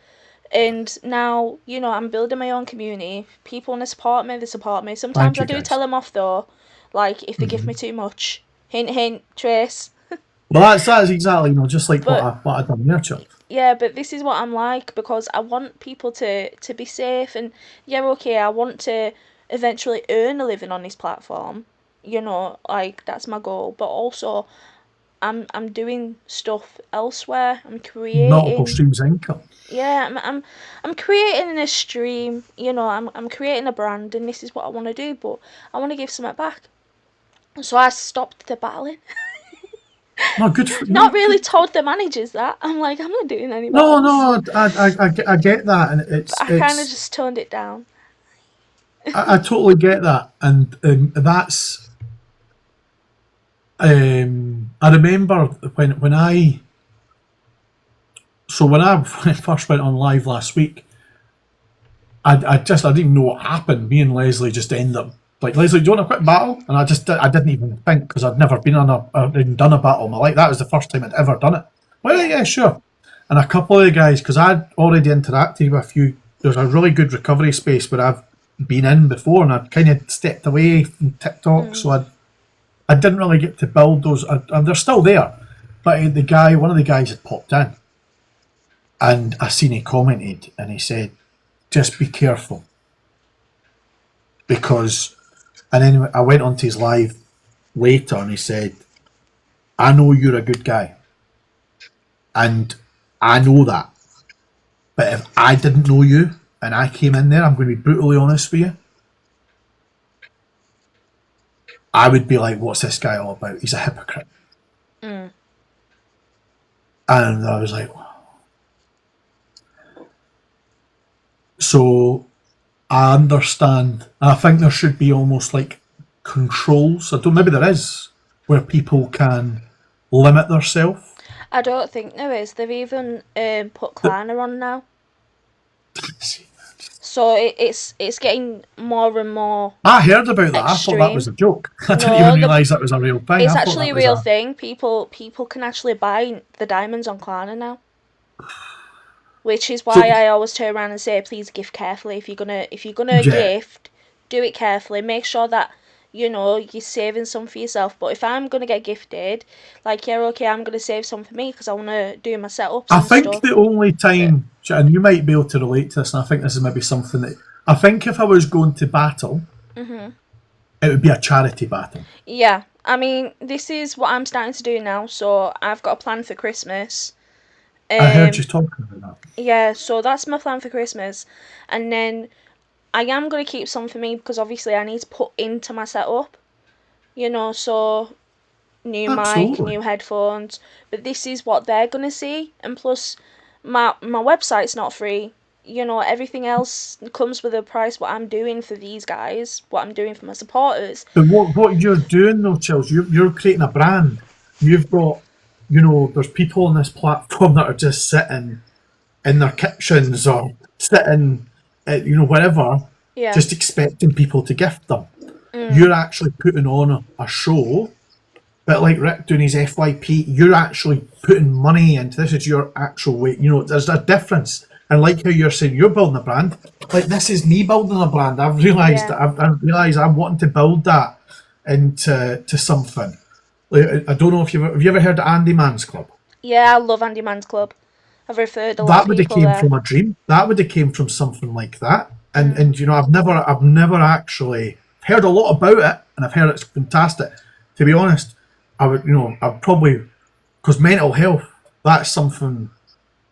And now, I'm building my own community. People want to support me, they support me. Sometimes
Thank
I
you,
do
guys.
tell them off though, like if they give me too much. Hint, hint, Trace.
Well, that's exactly, just like
But
what I done there, Chuck.
yeah, but this is what I'm like because I want people to be safe and yeah, okay, I want to eventually earn a living on this platform. Like that's my goal. But also I'm doing stuff elsewhere. I'm
Multiple
creating
streams of income.
yeah, I'm creating a stream, I'm creating a brand and this is what I want to do, but I want to give something back. So I stopped the battling.
No, good for
Not
no,
really
good.
told the managers that. I'm like, I'm not doing any
No,
battles.
no, I get that, and
But I kind of just toned it down.
I totally get that, and that's. I remember when I when I first went on live last week, I didn't even know what happened. Me and Leslie just ended up like, Leslie, do you want to quit battle? And I didn't even think, because I'd never been on done a battle in my life. That was the first time I'd ever done it. Well,
Yeah.
yeah, sure. And a couple of the guys, because I'd already interacted with a few. There's a really good recovery space where I've been in before, and I'd kind of stepped away from TikTok, so I didn't really get to build those, and they're still there. But one of the guys had popped in, and I seen he commented, and he said, "Just be careful," because. And then I went onto his live later, and he said, "I know you're a good guy, and I know that. But if I didn't know you and I came in there, I'm going to be brutally honest with you. I would be like, what's this guy all about? He's a hypocrite."
Mm.
And I was like, so I understand. And I think there should be almost like controls. I don't. Maybe there is, where people can limit themselves.
I don't think there is. They've even put Klarna on now. So it's getting more and more
I heard about that. I thought that was
extreme.
a joke. I didn't even
No,
realise that was a real thing.
it's
I thought
actually
that
a
was
real
a.
thing. People can actually buy the diamonds on Klarna now. Which is
So
why I always turn around and say, please gift carefully. If you're gonna
yeah,
gift, do it carefully. Make sure that you're saving some for yourself. But if I'm gonna get gifted, like yeah, okay, I'm gonna save some for me because I wanna do my setups
I
and
think
stuff.
the only
But
time, and you might be able to relate to this, and I think this is maybe something that I think if I was going to battle, it would be a charity battle.
yeah, I mean, this is what I'm starting to do now. So I've got a plan for Christmas.
I heard you
Um,
talking about that.
yeah, so that's my plan for Christmas, and then I am gonna keep some for me because obviously I need to put into my setup. So new mic,
Absolutely.
new headphones, but this is what they're gonna see, and plus, my website's not free. Everything else comes with a price. What I'm doing for these guys, what I'm doing for my supporters.
But what you're doing though, Chills, you're creating a brand. You've got, there's people on this platform that are just sitting in their kitchens or sitting, wherever,
Yeah.
just expecting people to gift them.
Mm.
You're actually putting on a show, but like Rick doing his FYP, you're actually putting money into this. Is your actual way. There's a difference. And like how you're saying, you're building a brand. Like this is me building a brand. I've realised
Yeah.
that. I've realised I'm wanting to build that into something. Like, I don't know if have you ever heard of Andy Man's Club?
Yeah, I love Andy Man's Club. I've referred a lot of
That would have
people
came
there.
from a dream. That would have came from something like that. And
Mm.
I've never actually heard a lot about it, and I've heard it's fantastic. To be honest, I'd probably, because mental health, that's something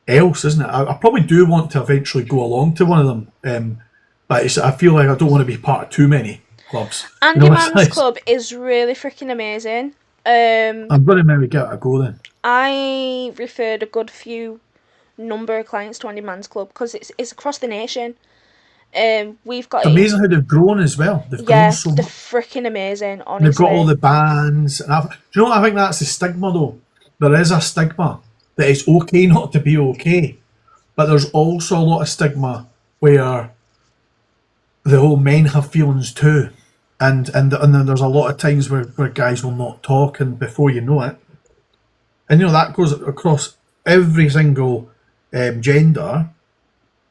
else, isn't it? I probably do want to eventually go along to one of them, but I feel like I don't want to be part of too many clubs.
Andy
It's
Man's
like,
Club is really freaking amazing.
I'm going to maybe give it a go then.
I referred a good few number of clients to Andy Man's Club because it's across the nation. We've got
It's
it in.
amazing how they've grown as well. They've grown
Yeah,
so
they're
much.
freaking amazing,
And they've got all
honestly.
the bands. And do you know what I think that's the stigma though? There is a stigma that it's okay not to be okay. But there's also a lot of stigma where the whole men have feelings too. And then there's a lot of times where guys will not talk, and before you know it, and that goes across every single gender,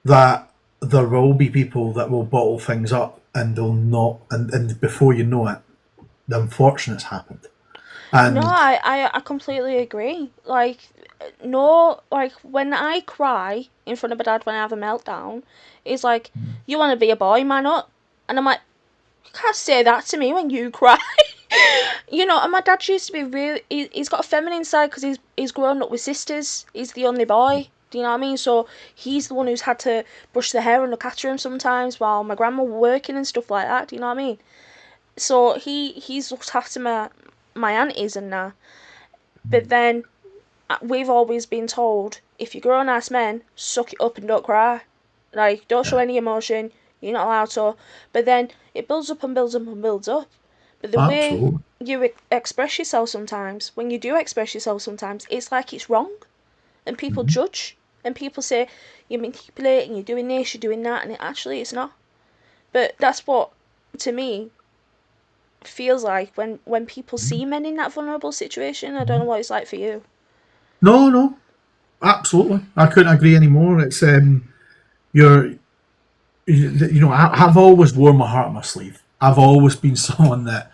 that there will be people that will bottle things up and they'll not, and before you know it, the unfortunate's happened.
No,
And
I completely agree. Like, no, like when I cry in front of my dad when I have a meltdown, he's like, "You want to be a boy, man up," and I'm like, "You can't say that to me when you cry." And my dad used to be really. He's got a feminine side because he's grown up with sisters. He's the only boy. Do you know what I mean? So he's the one who's had to brush the hair and look after him sometimes while my grandma were working and stuff like that. Do you know what I mean? So he's looked after my aunties and that. But then we've always been told if you're grown ass men, suck it up and don't cry. Like, don't show any emotion. You're not allowed to. But then it builds up and builds up and builds up. But the way
absolutely.
you express yourself sometimes, when you do express yourself sometimes, it's like it's wrong. And people judge. And people say, you're manipulating, you're doing this, you're doing that. And it's not. But that's what, to me, feels like when people see men in that vulnerable situation. I don't know what it's like for you.
No, absolutely. I couldn't agree anymore. It's you're I've always worn my heart on my sleeve. I've always been someone that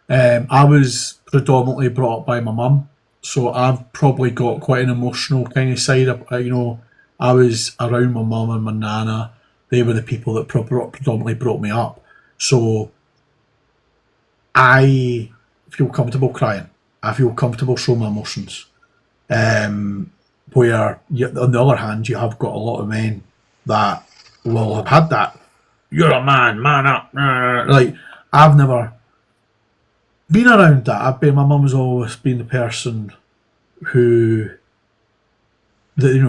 I was predominantly brought up by my mum, so I've probably got quite an emotional kind of side. I was around my mum and my nana. They were the people that predominantly brought me up. So I feel comfortable crying. I feel comfortable showing my emotions. Where on the other hand, you have got a lot of men that will have had that. You're a man up. Like, I've never been around that. My mum's always been the person who,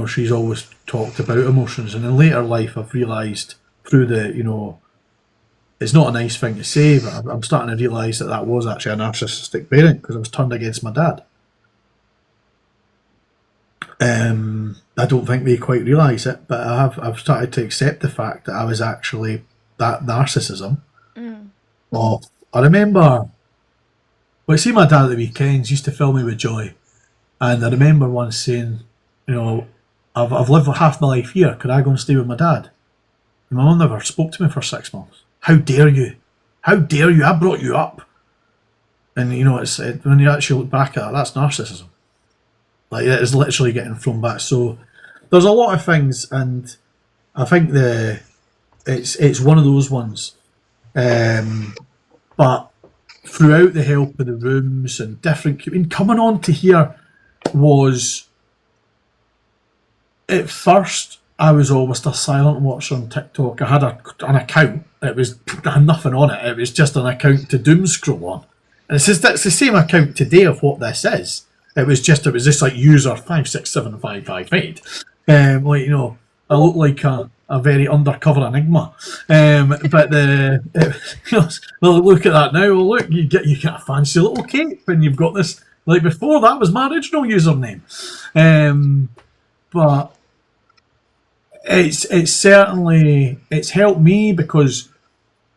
she's always talked about emotions, and in later life, I've realised through it's not a nice thing to say, but I'm starting to realise that was actually a narcissistic parent because I was turned against my dad. I don't think they quite realise it, but I've started to accept the fact that I was actually that narcissism. Of I remember, see, my dad at the weekends used to fill me with joy, and I remember once saying, I've lived half my life here. Could I go and stay with my dad? And my mum never spoke to me for 6 months. How dare you? How dare you? I brought you up. And when you actually look back at it, that's narcissism. Like, it is literally getting thrown back. So there's a lot of things, and I think it's one of those ones. But throughout the help of the rooms and different, coming on to here was, at first I was almost a silent watcher on TikTok. I had an account. I had nothing on it. It was just an account to doom scroll on. And it's the same account today of what this is. It was just like user 567558. I look like a very undercover enigma. But look at that now. Well, look, you get a fancy little cape, and you've got this. Like, before, that was my original username. But it's certainly helped me because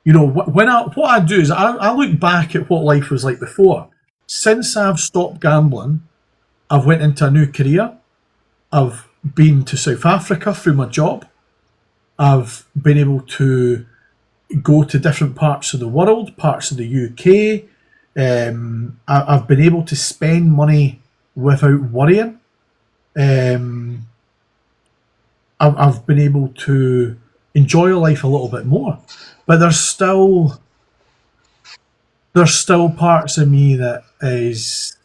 what I do is I look back at what life was like before. Since I've stopped gambling, I've went into a new career. I've been to South Africa through my job. I've been able to go to different parts of the world, parts of the UK. I've been able to spend money without worrying. I've been able to enjoy life a little bit more, but there's still parts of me that is.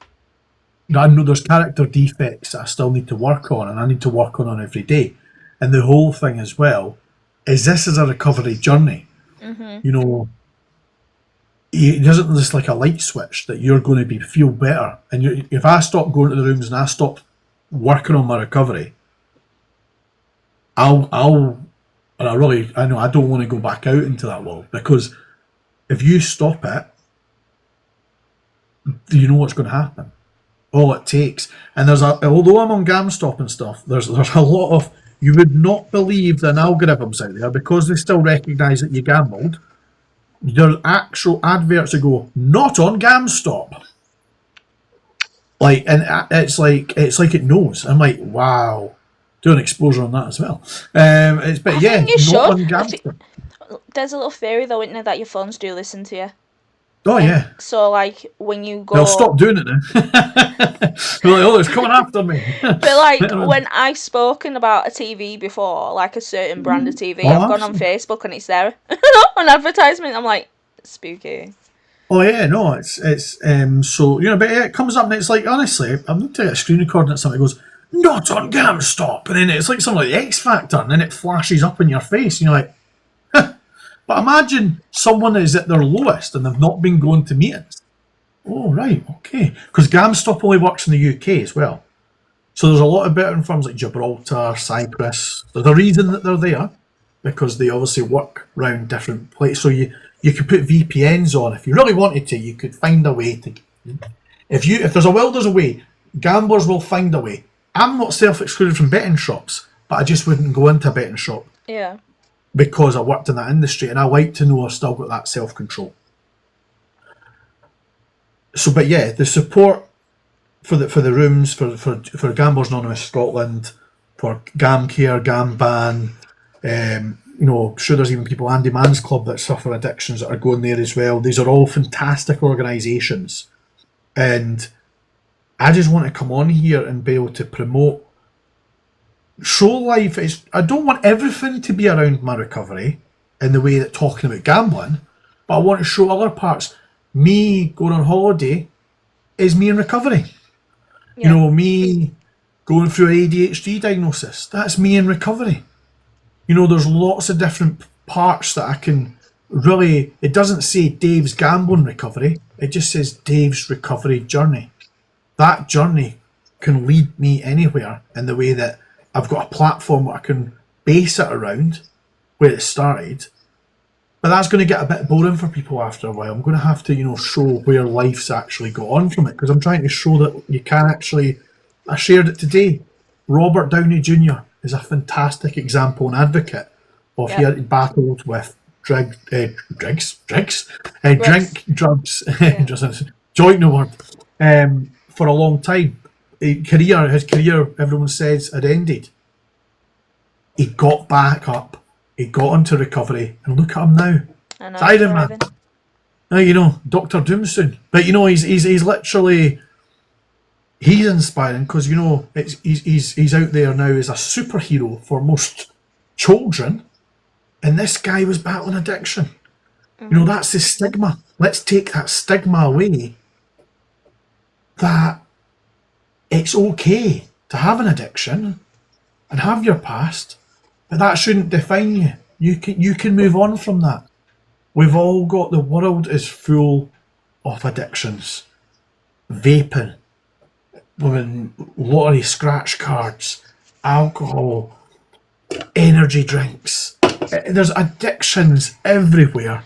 I know there's character defects that I still need to work on, and I need to work on every day. And the whole thing as well is this is a recovery journey.
Mm-hmm.
it isn't just like a light switch that you're going to feel better. And if I stop going to the rooms and I stop working on my recovery, and I know I don't want to go back out into that world, because if you stop it, you know what's going to happen. All it takes, and although I'm on GamStop and stuff, there's a lot of, you would not believe the algorithms out there, because they still recognise that you gambled. There's actual adverts that go, not on GamStop. Like, and it's like it knows. I'm like, wow. Do an exposure on that as well. But yeah,
think you
not on
should.
GamStop.
There's a little theory though, isn't there, that your phones do listen to you.
Oh yeah.
So like when you go,
They'll stop doing it then. They're like, oh, it's coming after me.
but like when I've spoken about a TV before, like a certain brand of TV, I've gone on Facebook and it's there on advertisement. I'm like, spooky.
Oh yeah, no, it's so, but yeah, it comes up and it's like, honestly, I'm looking at a screen recording at something that goes, not on GamStop, and then it's like something like the X Factor, and then it flashes up in your face, and you're like, huh. But imagine someone is at their lowest and they've not been going to meetings. Oh right, okay, because GamStop only works in the UK as well. So there's a lot of betting firms like Gibraltar, Cyprus. There's a reason that they're there, because they obviously work around different places. So you could put VPNs on if you really wanted to. You could find a way to. If there's a will, there's a way. Gamblers will find a way. I'm not self-excluded from betting shops, but I just wouldn't go into a betting shop.
Yeah.
Because I worked in that industry, and I like to know I've still got that self-control. So, but yeah, the support for the rooms, for Gamblers Anonymous Scotland, for GamCare, GamBan, sure there's even people, Andy Mann's Club, that suffer addictions that are going there as well. These are all fantastic organisations, and I just want to come on here and be able to promote, show life. I don't want everything to be around my recovery in the way that talking about gambling, but I want to show other parts. Me going on holiday is me in recovery. Yeah. Me going through an ADHD diagnosis, that's me in recovery. There's lots of different parts that I can really, it doesn't say Dave's gambling recovery, it just says Dave's recovery journey. That journey can lead me anywhere, in the way that I've got a platform where I can base it around where it started. But that's going to get a bit boring for people after a while. I'm going to have to, show where life's actually got on from it, because I'm trying to show that you can actually. I shared it today. Robert Downey Jr. is a fantastic example and advocate of he had battled with drink, drugs, joint no word, for a long time. His career, everyone says, had ended. He got back up. He got into recovery, and look at him now. I know, it's Iron Man. Now, Doctor Doom soon. But he's literally, he's inspiring, because he's out there now as a superhero for most children, and this guy was battling addiction. Mm-hmm. That's the stigma. Let's take that stigma away. That it's okay to have an addiction and have your past, but that shouldn't define you. You can move on from that. We've all got, the world is full of addictions. Vaping, lottery scratch cards, alcohol, energy drinks. There's addictions everywhere.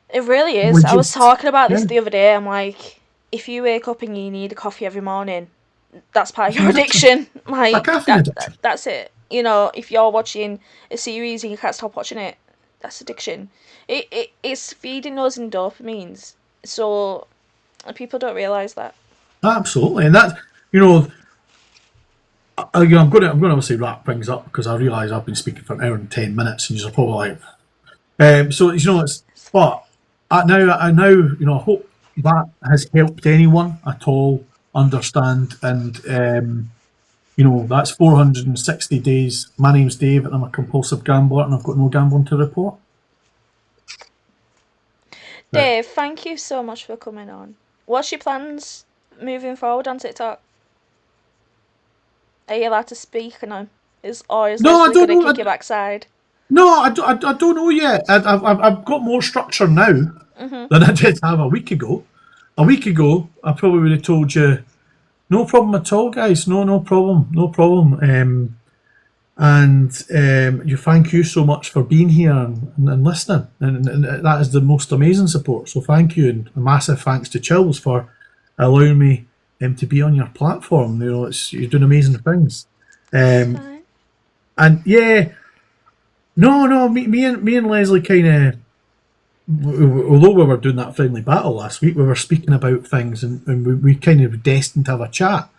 It really is. I was talking about this the other day. I'm like, if you wake up and you need a coffee every morning, that's part of your addiction. Like, that's it. If you're watching a series and you can't stop watching it, that's addiction. It's feeding us in dopamines. So people don't realise that.
Absolutely, and that I'm going to obviously wrap things up, because I realise I've been speaking for an hour and 10 minutes, and you're probably like, so it's. But I hope that has helped anyone at all understand, and that's 460 days. My name's Dave, and I'm a compulsive gambler, and I've got no gambling to report.
Dave, thank you so much for coming on. What's your plans moving forward on TikTok? Are you allowed to speak? Is Leslie going to kick your backside?
No, I don't know yet. I've got more structure now. than I did have a week ago. A week ago, I probably would have told you, no problem at all, guys. No problem, no problem. You thank you so much for being here and listening, and that is the most amazing support. So thank you, and a massive thanks to Chills for allowing me to be on your platform. You know, you're doing amazing things. And yeah, no, me and Leslie kind of, although we were doing that friendly battle last week, we were speaking about things, and we kind of destined to have a chat.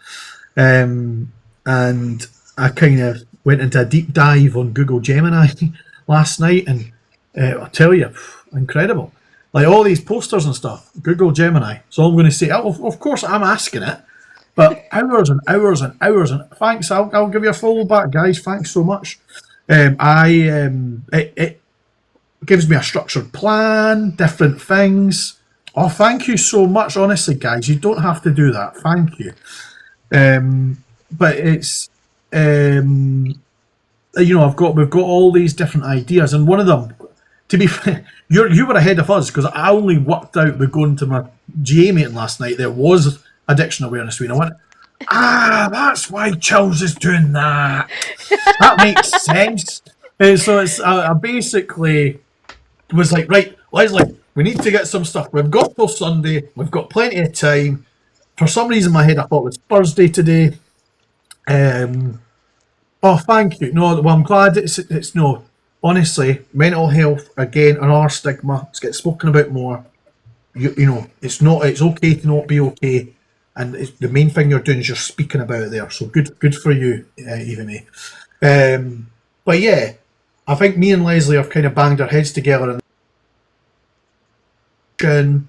And I kind of went into a deep dive on Google Gemini last night, and I'll tell you, incredible. Like all these posters and stuff, Google Gemini. So I'm going to say, of course I'm asking it, but hours and hours and hours, and thanks, I'll give you a follow back, guys. Thanks so much. It gives me a structured plan, different things. Oh, thank you so much. Honestly, guys, you don't have to do that. Thank you. But it's, we've got all these different ideas, and one of them, to be fair, you were ahead of us, because I only worked out with going to my GA meeting last night. There was Addiction Awareness Week. I went, that's why Chills is doing that. That makes sense. So it's I basically was like, right, Leslie, we need to get some stuff. We've got till Sunday. We've got plenty of time. For some reason, in my head, I thought it was Thursday today. Oh, thank you. No, well, I'm glad it's no. Honestly, mental health, again, another stigma. It's getting spoken about more. You know, it's okay to not be okay. And the main thing you're doing is you're speaking about it there. So good for you, Eva May. But yeah, I think me and Leslie have kind of banged our heads together. And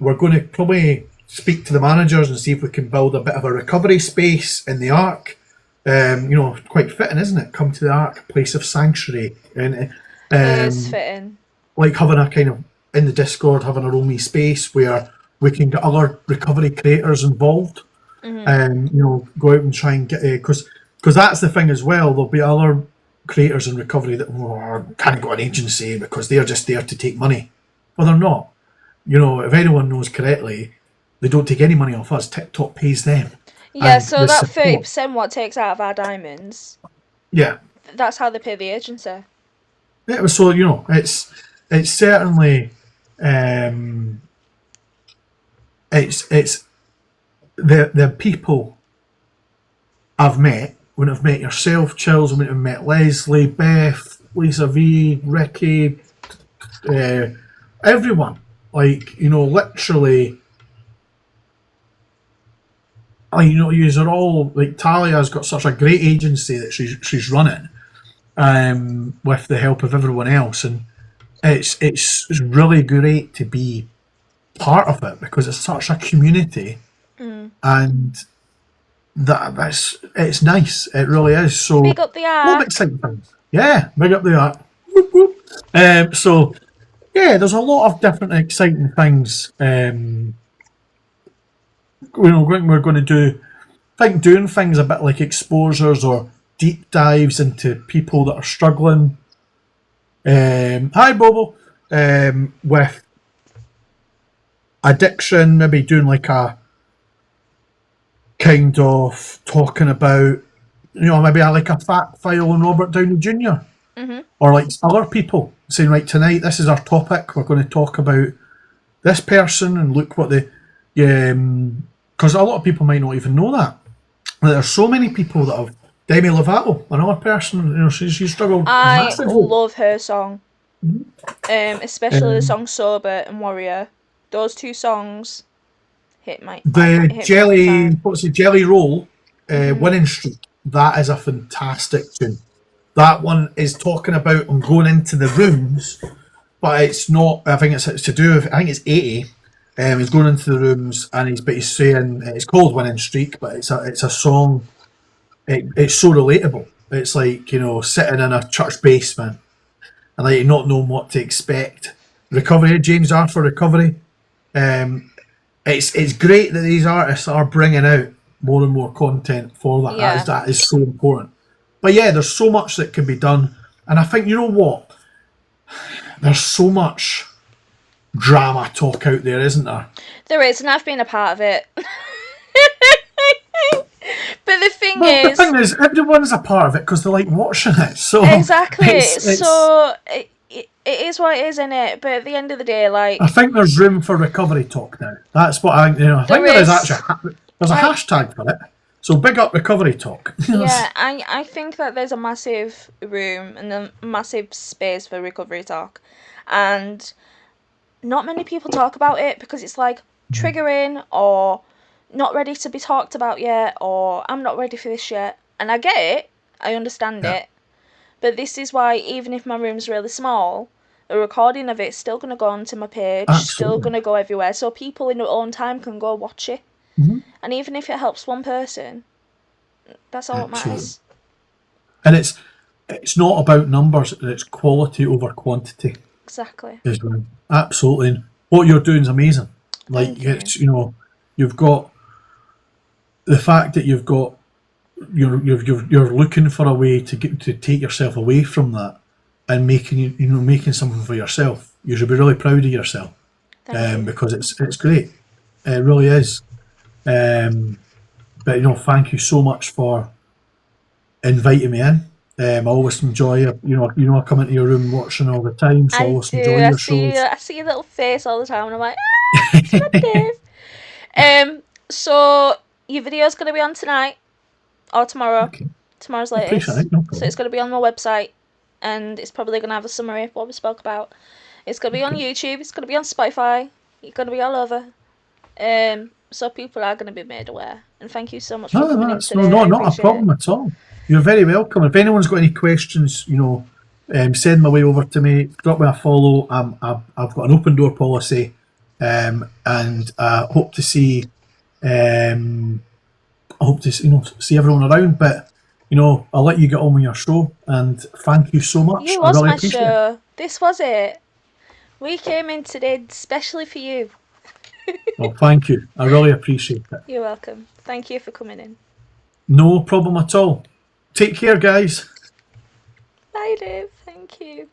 we're going to probably speak to the managers and see if we can build a bit of a recovery space in the Ark. Quite fitting, isn't it? Come to the Ark, place of sanctuary. And
it is fitting.
Like having a kind of, in the Discord, having a roamy space where we can get other recovery creators involved. Go out and try and get, because that's the thing as well. There'll be other creators in recovery that can't go an agency because they're just there to take money. Well, they're not. You know, if anyone knows correctly, they don't take any money off us. TikTok pays them.
Yeah, so that 30% what takes out of our diamonds.
Yeah.
That's how they pay the agency.
Yeah, so it's certainly it's the people I've met. When I've met yourself, Chills, when I've met Leslie, Beth, Lisa V, Ricky, everyone. Literally. Yous are all, like, Talia's got such a great agency that she's running, with the help of everyone else, and it's really great to be part of it because it's such a community, and it's nice. It really is. So
big up the Ark.
A lot of exciting things. Yeah, big up the Ark. Whoop, whoop. So yeah, there's a lot of different exciting things. We're going to do, doing things a bit like exposures or deep dives into people that are struggling. Hi, Bobo. With addiction, maybe doing like a kind of talking about, maybe like a fact file on Robert Downey Jr. Or like other people saying, right, tonight this is our topic. We're going to talk about this person and look what because a lot of people might not even know that. There's so many people that have. Demi Lovato, another person, she struggled massively.
I love her song. Especially the song Sober and Warrior. Those two songs hit my...
Jelly Roll, Winning Streak. That is a fantastic tune. That one is talking about going into the rooms, but it's not, I think it's to do with, I think it's 80. He's going into the rooms and he's saying, it's called Winning Streak, but it's a song, it's so relatable. It's like, sitting in a church basement and like not knowing what to expect. Recovery, James Arthur Recovery. It's great that these artists are bringing out more and more content for that.
Yeah.
That is so important. But yeah, there's so much that can be done. And I think, you know what? There's so much drama talk out there, isn't there?
There is, and I've been a part of it. But the thing
Well,
is,
the thing is, everyone's a part of it because they like watching it. So
exactly.
it's
So it is what it is, isn't it? But at the end of the day, like,
I think there's room for recovery talk now. That's what I think. I think
There
there is
is.
actually there's a hashtag for it. So big up recovery talk.
yeah, I think that there's a massive room and a massive space for recovery talk, and not many people talk about it because it's like triggering or not ready to be talked about yet, or I'm not ready for this yet. And I get it, I understand
Yeah.
it, but this is why even if my room's really small, a recording of it's still going to go onto my page, still
Absolutely.
going to go everywhere, so people in their own time can go watch it.
Mhm.
And even if it helps one person, that's all that
Absolutely.
matters.
And it's not about numbers. It's quality over quantity.
Exactly.
Is absolutely. And what you're doing is amazing. Like
Thank you.
it's you've got the fact that you're looking for a way to take yourself away from that and making something for yourself. You should be really proud of yourself.
Thank you.
Because it's great. It really is. But thank you so much for inviting me in. I always enjoy I come into your room watching all the time, so I
I
always
do.
enjoy your shows.
I see your little face all the time, and I'm like, ah, it's not Dave. So your video's gonna be on tonight or tomorrow.
Okay.
Tomorrow's
Appreciate
latest.
it, no
So
problem.
it's gonna be on my website, and it's probably gonna have a summary of what we spoke about. It's gonna be on YouTube. It's gonna be on Spotify. It's gonna be all over. So people are gonna be made aware. And thank you so much for coming in
That's
today.
no,
I
not a
appreciate
problem
it.
at all. You're very welcome. If anyone's got any questions, send my way over to me. Drop me a follow. I've got an open door policy, and I hope to see. I hope to see everyone around. But I'll let you get on with your show. And thank you so much.
You
I
was
really
my
appreciate it.
show. This was it. We came in today especially for you.
Well, thank you. I really appreciate it.
You're welcome. Thank you for coming in.
No problem at all. Take care, guys.
Bye, Dave. Thank you.